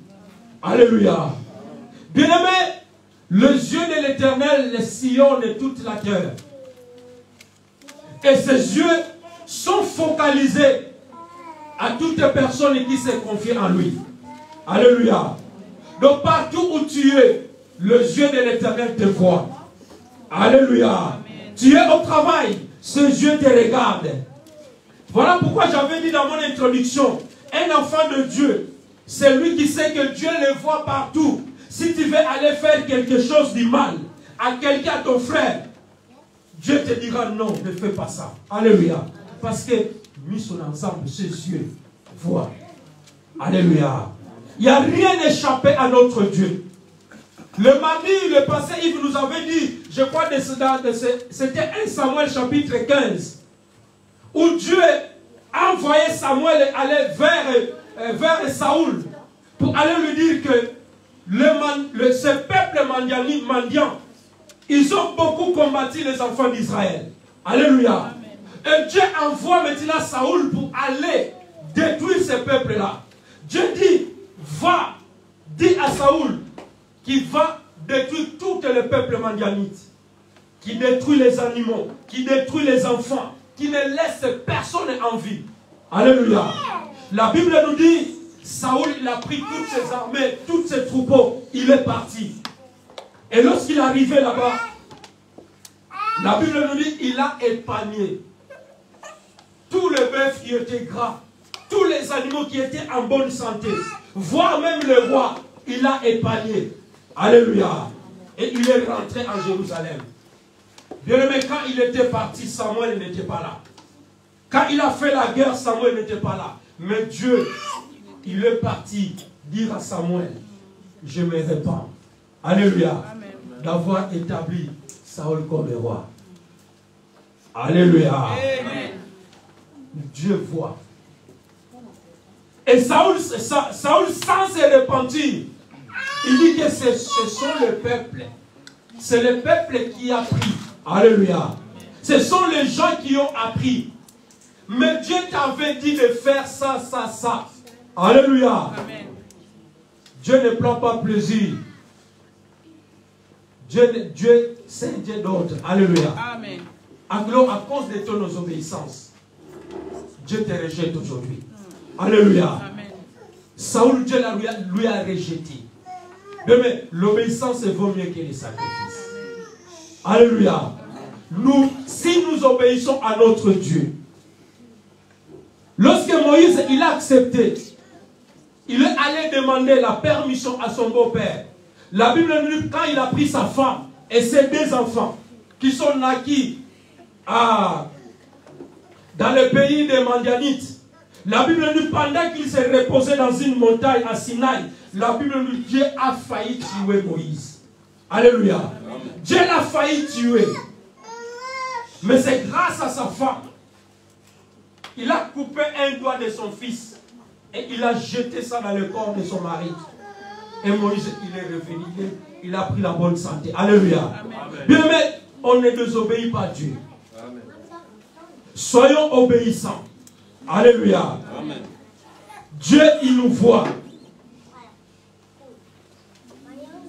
Alléluia. Bien-aimé, les yeux de l'Éternel les sillonnent toute la terre. Et ses yeux sont focalisés à toute personne qui se confie en lui. Alléluia. Donc partout où tu es, les yeux de l'Éternel te voient. Alléluia. Amen. Tu es au travail, ses yeux te regardent. Voilà pourquoi j'avais dit dans mon introduction, un enfant de Dieu, c'est lui qui sait que Dieu le voit partout. Si tu veux aller faire quelque chose de mal, à quelqu'un, à ton frère, Dieu te dira non, ne fais pas ça. Alléluia. Parce que mis son ensemble, ses yeux voient. Alléluia. Il n'y a rien échappé à notre Dieu. Le mardi, le passé, il nous avait dit, je crois que c'était 1 Samuel chapitre 15, où Dieu a envoyé Samuel aller vers Saoul pour aller lui dire que ce peuple mendiant, ils ont beaucoup combattu les enfants d'Israël. Alléluia. Et Dieu envoie maintenant Saoul pour aller détruire ce peuple-là. Dieu dit, va, dis à Saoul qu'il va détruire tout le peuple mendianite, qui détruit les animaux, qui détruit les enfants, qui ne laisse personne en vie. Alléluia. La Bible nous dit, Saoul, il a pris toutes ses armées, tous ses troupeaux, il est parti. Et lorsqu'il est arrivé là-bas, la Bible nous dit, il a épargné tous les bœufs qui étaient gras, tous les animaux qui étaient en bonne santé, voire même le roi, il a épargné. Alléluia. Et il est rentré en Jérusalem. Bien-aimé, quand il était parti, Samuel n'était pas là. Quand il a fait la guerre, Samuel n'était pas là. Mais Dieu, il est parti dire à Samuel, je me répands. Alléluia. D'avoir établi Saül comme roi. Alléluia. Amen. Dieu voit. Et Saül sans se repentir, il dit que ce sont le peuple. C'est le peuple qui a pris. Alléluia. Ce sont les gens qui ont appris. Mais Dieu t'avait dit de faire ça, ça, ça. Alléluia. Amen. Dieu ne prend pas plaisir. Dieu, c'est un Dieu d'ordre. Alléluia. Amen. Alors, à cause de ton obéissance, Dieu te rejette aujourd'hui. Alléluia. Amen. Saoul, Dieu lui a rejeté. Mais l'obéissance vaut mieux que les sacrifices. Alléluia. Si nous obéissons à notre Dieu, lorsque Moïse il a accepté, il est allé demander la permission à son beau-père. La Bible nous dit quand il a pris sa femme et ses deux enfants qui sont naquis dans le pays des Mandianites. La Bible nous dit pendant qu'il s'est reposé dans une montagne à Sinaï, la Bible nous dit Dieu a failli tuer Moïse. Alléluia. Amen. Dieu l'a failli tuer. Mais c'est grâce à sa femme. Il a coupé un doigt de son fils et il a jeté ça dans le corps de son mari. Et Moïse, il est revenu, il a pris la bonne santé. Alléluia. Amen. Bien, mais on ne désobéit pas à Dieu. Amen. Soyons obéissants. Alléluia. Amen. Dieu, il nous voit.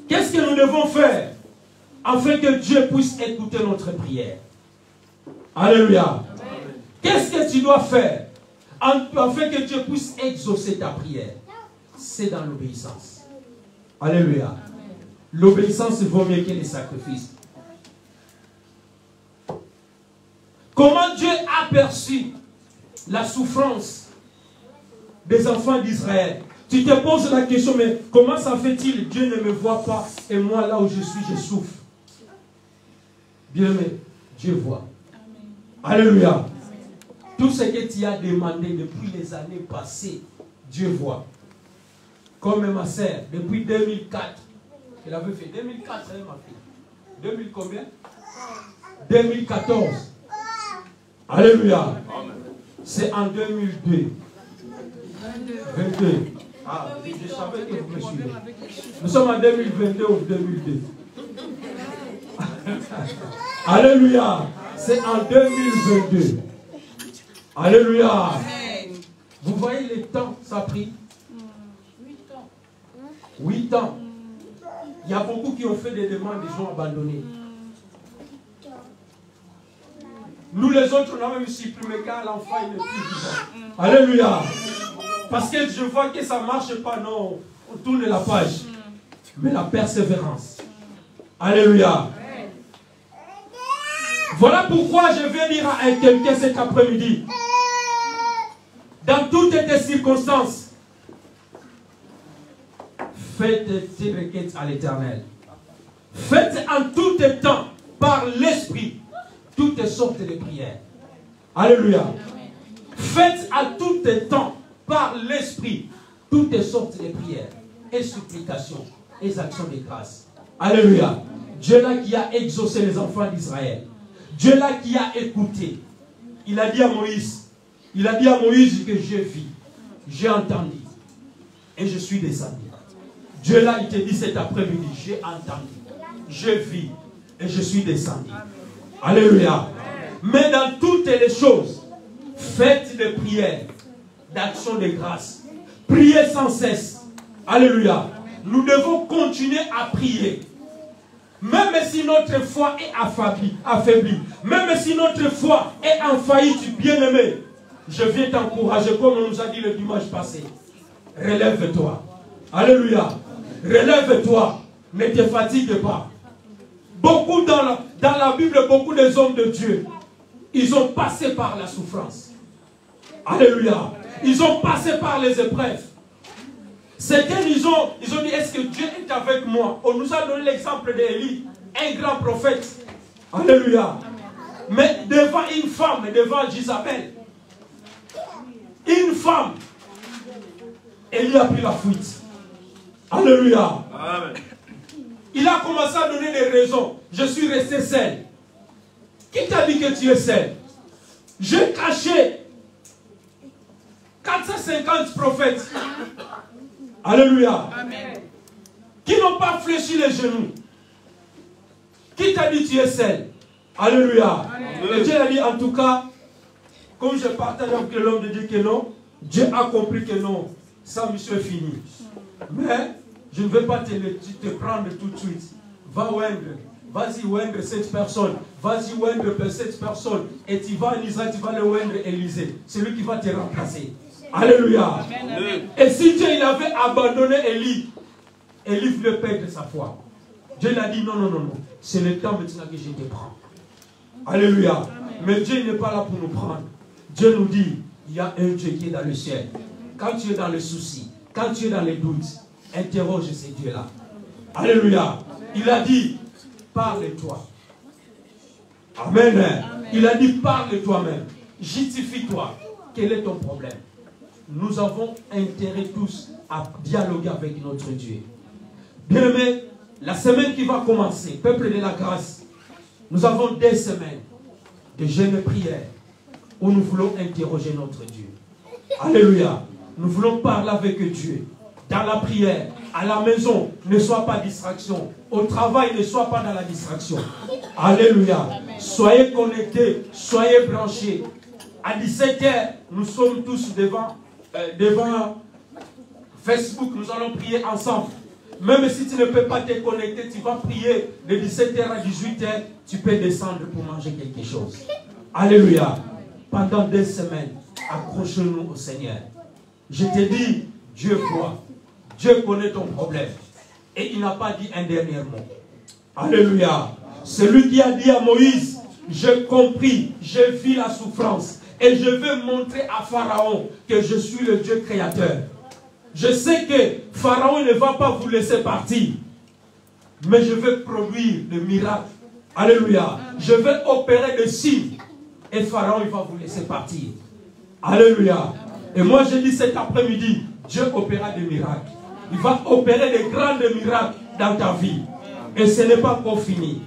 Qu'est-ce que nous devons faire afin que Dieu puisse écouter notre prière? Alléluia. Qu'est-ce que tu dois faire afin que Dieu puisse exaucer ta prière? C'est dans l'obéissance. Alléluia. L'obéissance vaut mieux que les sacrifices. Comment Dieu a perçu la souffrance des enfants d'Israël? Tu te poses la question, mais comment ça fait-il? Dieu ne me voit pas et moi là où je suis, je souffre. Bien aimé, Dieu voit. Amen. Alléluia. Amen. Tout ce que tu as demandé depuis les années passées, Dieu voit. Comme ma sœur, depuis 2004, elle avait fait 2004, elle m'a fait. 2000 combien? 2014. Alléluia. C'est en 2002. 22. Ah, je savais que vous me suivez. Nous sommes en 2022 ou 2002. Alléluia. C'est en 2022. Alléluia. Vous voyez les temps, ça a pris 8 ans. 8 ans. Il y a beaucoup qui ont fait des demandes, ils ont abandonné. Nous les autres, on a même supprimé quand l'enfant est plus vivant. Alléluia. Parce que je vois que ça ne marche pas, non. On tourne la page. Mais la persévérance. Alléluia. Voilà pourquoi je vais dire à quelqu'un cet après-midi. Dans toutes tes circonstances, fais tes requêtes à l'Éternel. Faites en tout temps, par l'Esprit, toutes sortes de prières. Alléluia. Faites à tout temps, par l'Esprit, toutes sortes de prières et supplications et actions de grâce. Alléluia. Dieu là qui a exaucé les enfants d'Israël. Dieu là qui a écouté. Il a dit à Moïse que j'ai vu, j'ai entendu et je suis descendu. Dieu là il te dit cet après-midi, j'ai entendu, j'ai vu et je suis descendu. Alléluia. Mais dans toutes les choses, faites des prières d'action de grâce. Priez sans cesse. Alléluia. Nous devons continuer à prier. Même si notre foi est affaiblie, même si notre foi est en faillite, bien-aimé, je viens t'encourager comme on nous a dit le dimanche passé. Relève-toi. Alléluia. Relève-toi. Ne te fatigue pas. Beaucoup dans la Bible, beaucoup des hommes de Dieu, ils ont passé par la souffrance. Alléluia. Ils ont passé par les épreuves. Certains, ils ont dit, est-ce que Dieu est avec moi? On nous a donné l'exemple d'Élie, un grand prophète. Alléluia. Mais devant une femme, devant Jézabel, une femme, Élie a pris la fuite. Alléluia. Amen. Il a commencé à donner des raisons. Je suis resté seul. Qui t'a dit que tu es seul? J'ai caché 450 prophètes. Alléluia. Amen. Qui n'ont pas fléchi les genoux. Qui t'a dit tu es seul? Alléluia. Amen. Et Dieu a dit en tout cas, comme je partage avec l'homme de Dieu que non, Dieu a compris que non, sa mission est finie. Mais je ne vais pas te prendre tout de suite. Va oindre. Vas-y oindre cette personne. Vas-y oindre cette personne. Et tu vas en Israël, tu vas le oindre Élisée. C'est lui qui va te remplacer. Alléluia. Amen. Et si Dieu il avait abandonné Élie, Élie voulait perdre sa foi. Dieu l'a dit non, non, non, non. C'est le temps maintenant que je te prends. Alléluia. Amen. Mais Dieu n'est pas là pour nous prendre. Dieu nous dit, il y a un Dieu qui est dans le ciel. Quand tu es dans le souci, quand tu es dans les doutes, interroge ces dieux-là. Alléluia. Il a dit, parle-toi. Amen. Amen. Il a dit, parle toi-même. Justifie-toi. Quel est ton problème? Nous avons intérêt tous à dialoguer avec notre Dieu. Bien-aimés, la semaine qui va commencer, peuple de la grâce, nous avons des semaines de jeûne et prière où nous voulons interroger notre Dieu. Alléluia. Nous voulons parler avec Dieu. Dans la prière, à la maison, ne sois pas distraction. Au travail, ne sois pas dans la distraction. Alléluia. Soyez connectés, soyez branchés. À 17 h, nous sommes tous devant Facebook. Nous allons prier ensemble. Même si tu ne peux pas te connecter, tu vas prier de 17 h à 18 h. Tu peux descendre pour manger quelque chose. Alléluia. Pendant 2 semaines, accroche-nous au Seigneur. Je te dis, Dieu voit. Dieu connaît ton problème. Et il n'a pas dit un dernier mot. Alléluia. Celui qui a dit à Moïse, j'ai compris, j'ai vu la souffrance. Et je veux montrer à Pharaon que je suis le Dieu créateur. Je sais que Pharaon ne va pas vous laisser partir. Mais je vais produire le miracle. Alléluia. Je vais opérer des signes. Et Pharaon, il va vous laisser partir. Alléluia. Et moi, je dis cet après-midi, Dieu opérera des miracles. Il va opérer des grands miracles dans ta vie. Et ce n'est pas encore fini.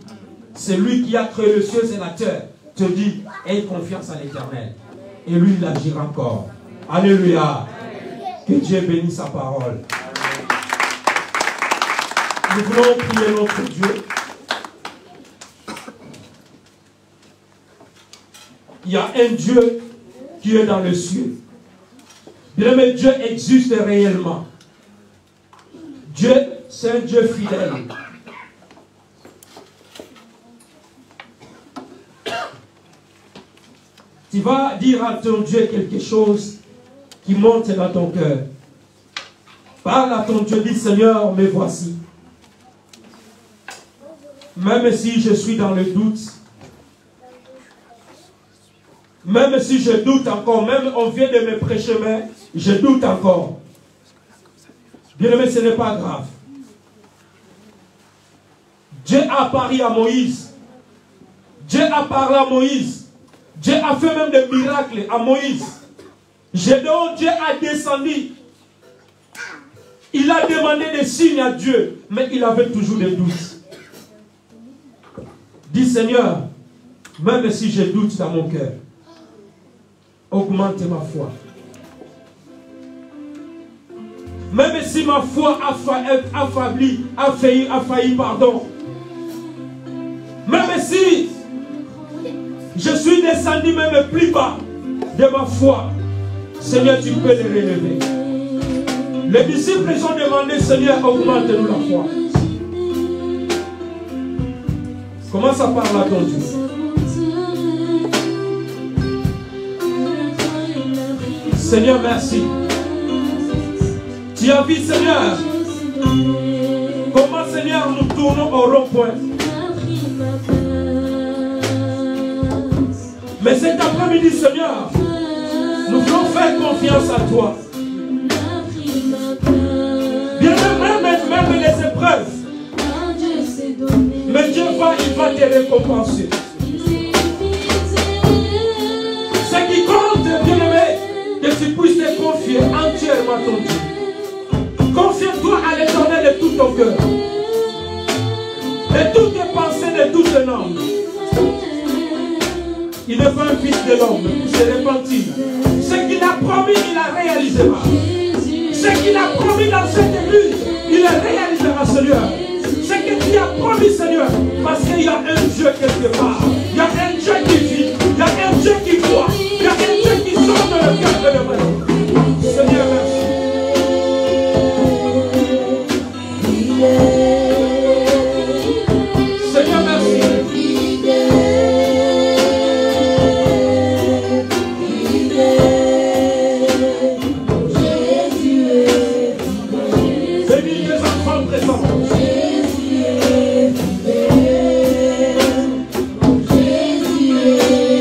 C'est lui qui a créé le ciel et la terre. Te dit, aie confiance en l'Éternel. Et lui, il agira encore. Alléluia. Que Dieu bénisse sa parole. Nous voulons prier notre Dieu. Il y a un Dieu qui est dans le ciel. Bien, mais Dieu existe réellement. Dieu, c'est un Dieu fidèle. Tu vas dire à ton Dieu quelque chose qui monte dans ton cœur. Parle à ton Dieu, dis Seigneur, me voici. Même si je suis dans le doute, même si je doute encore, même on vient de me prêcher, mais je doute encore. Bien aimé, ce n'est pas grave. Dieu a apparu à Moïse. Dieu a parlé à Moïse. Dieu a fait même des miracles à Moïse. Gédéon, Dieu a descendu. Il a demandé des signes à Dieu, mais il avait toujours des doutes. Dis Seigneur, même si j'ai doute dans mon cœur, augmente ma foi. Même si ma foi a failli, pardon. Même si je suis descendu même plus bas de ma foi, Seigneur, tu peux les relever. Les disciples ont demandé, Seigneur, augmente-nous la foi. Comment ça parle à ton Dieu? Seigneur, merci. Tu as vu, Seigneur, comment, Seigneur, nous tournons au rond-point. Mais cet après-midi, Seigneur, nous voulons faire confiance à toi. Bien même les épreuves. Mais Dieu il va te récompenser. Ce qui compte, bien-aimé, que tu puisses te confier entièrement à ton Dieu. Confie-toi à l'Éternel de tout ton cœur. De toutes tes pensées, de tout ton homme. Il n'est pas un fils de l'homme pour se repentir. Ce qu'il a promis, il a réalisé. Ce qu'il a promis dans cette église, il le réalisera, Seigneur. Ce que tu as promis, Seigneur, parce qu'il y a un Dieu quelque part. Il y a un Dieu qui vit. Il y a un Dieu qui voit. Il y a un Dieu qui sort de le cœur de l'homme. Seigneur, merci. Seigneur, merci. Bénis les enfants présents.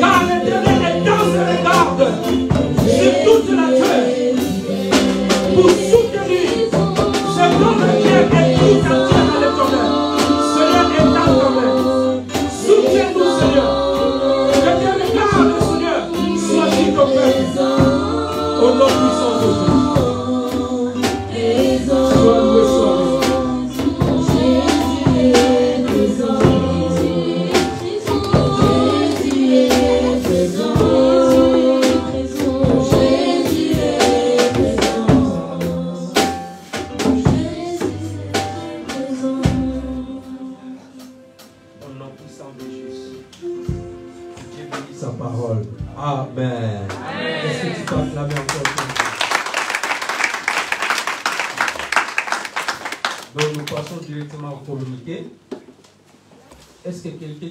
Car l'Éternel est dans ses regards sur toute la terre pour soutenir ce dont le cœur est tout entier à l'Éternel. Seigneur, est dans ta main. Soutiens-nous, Seigneur. Que tes regards, Seigneur, soient sur ton peuple. Au nom puissant de Jésus. Sois loué, sois loué. Au nom puissant de Jésus. Dieu bénit sa parole. Amen. Est-ce que tu peux acclamer encore? Donc nous passons directement au communiqué. Est-ce que quelqu'un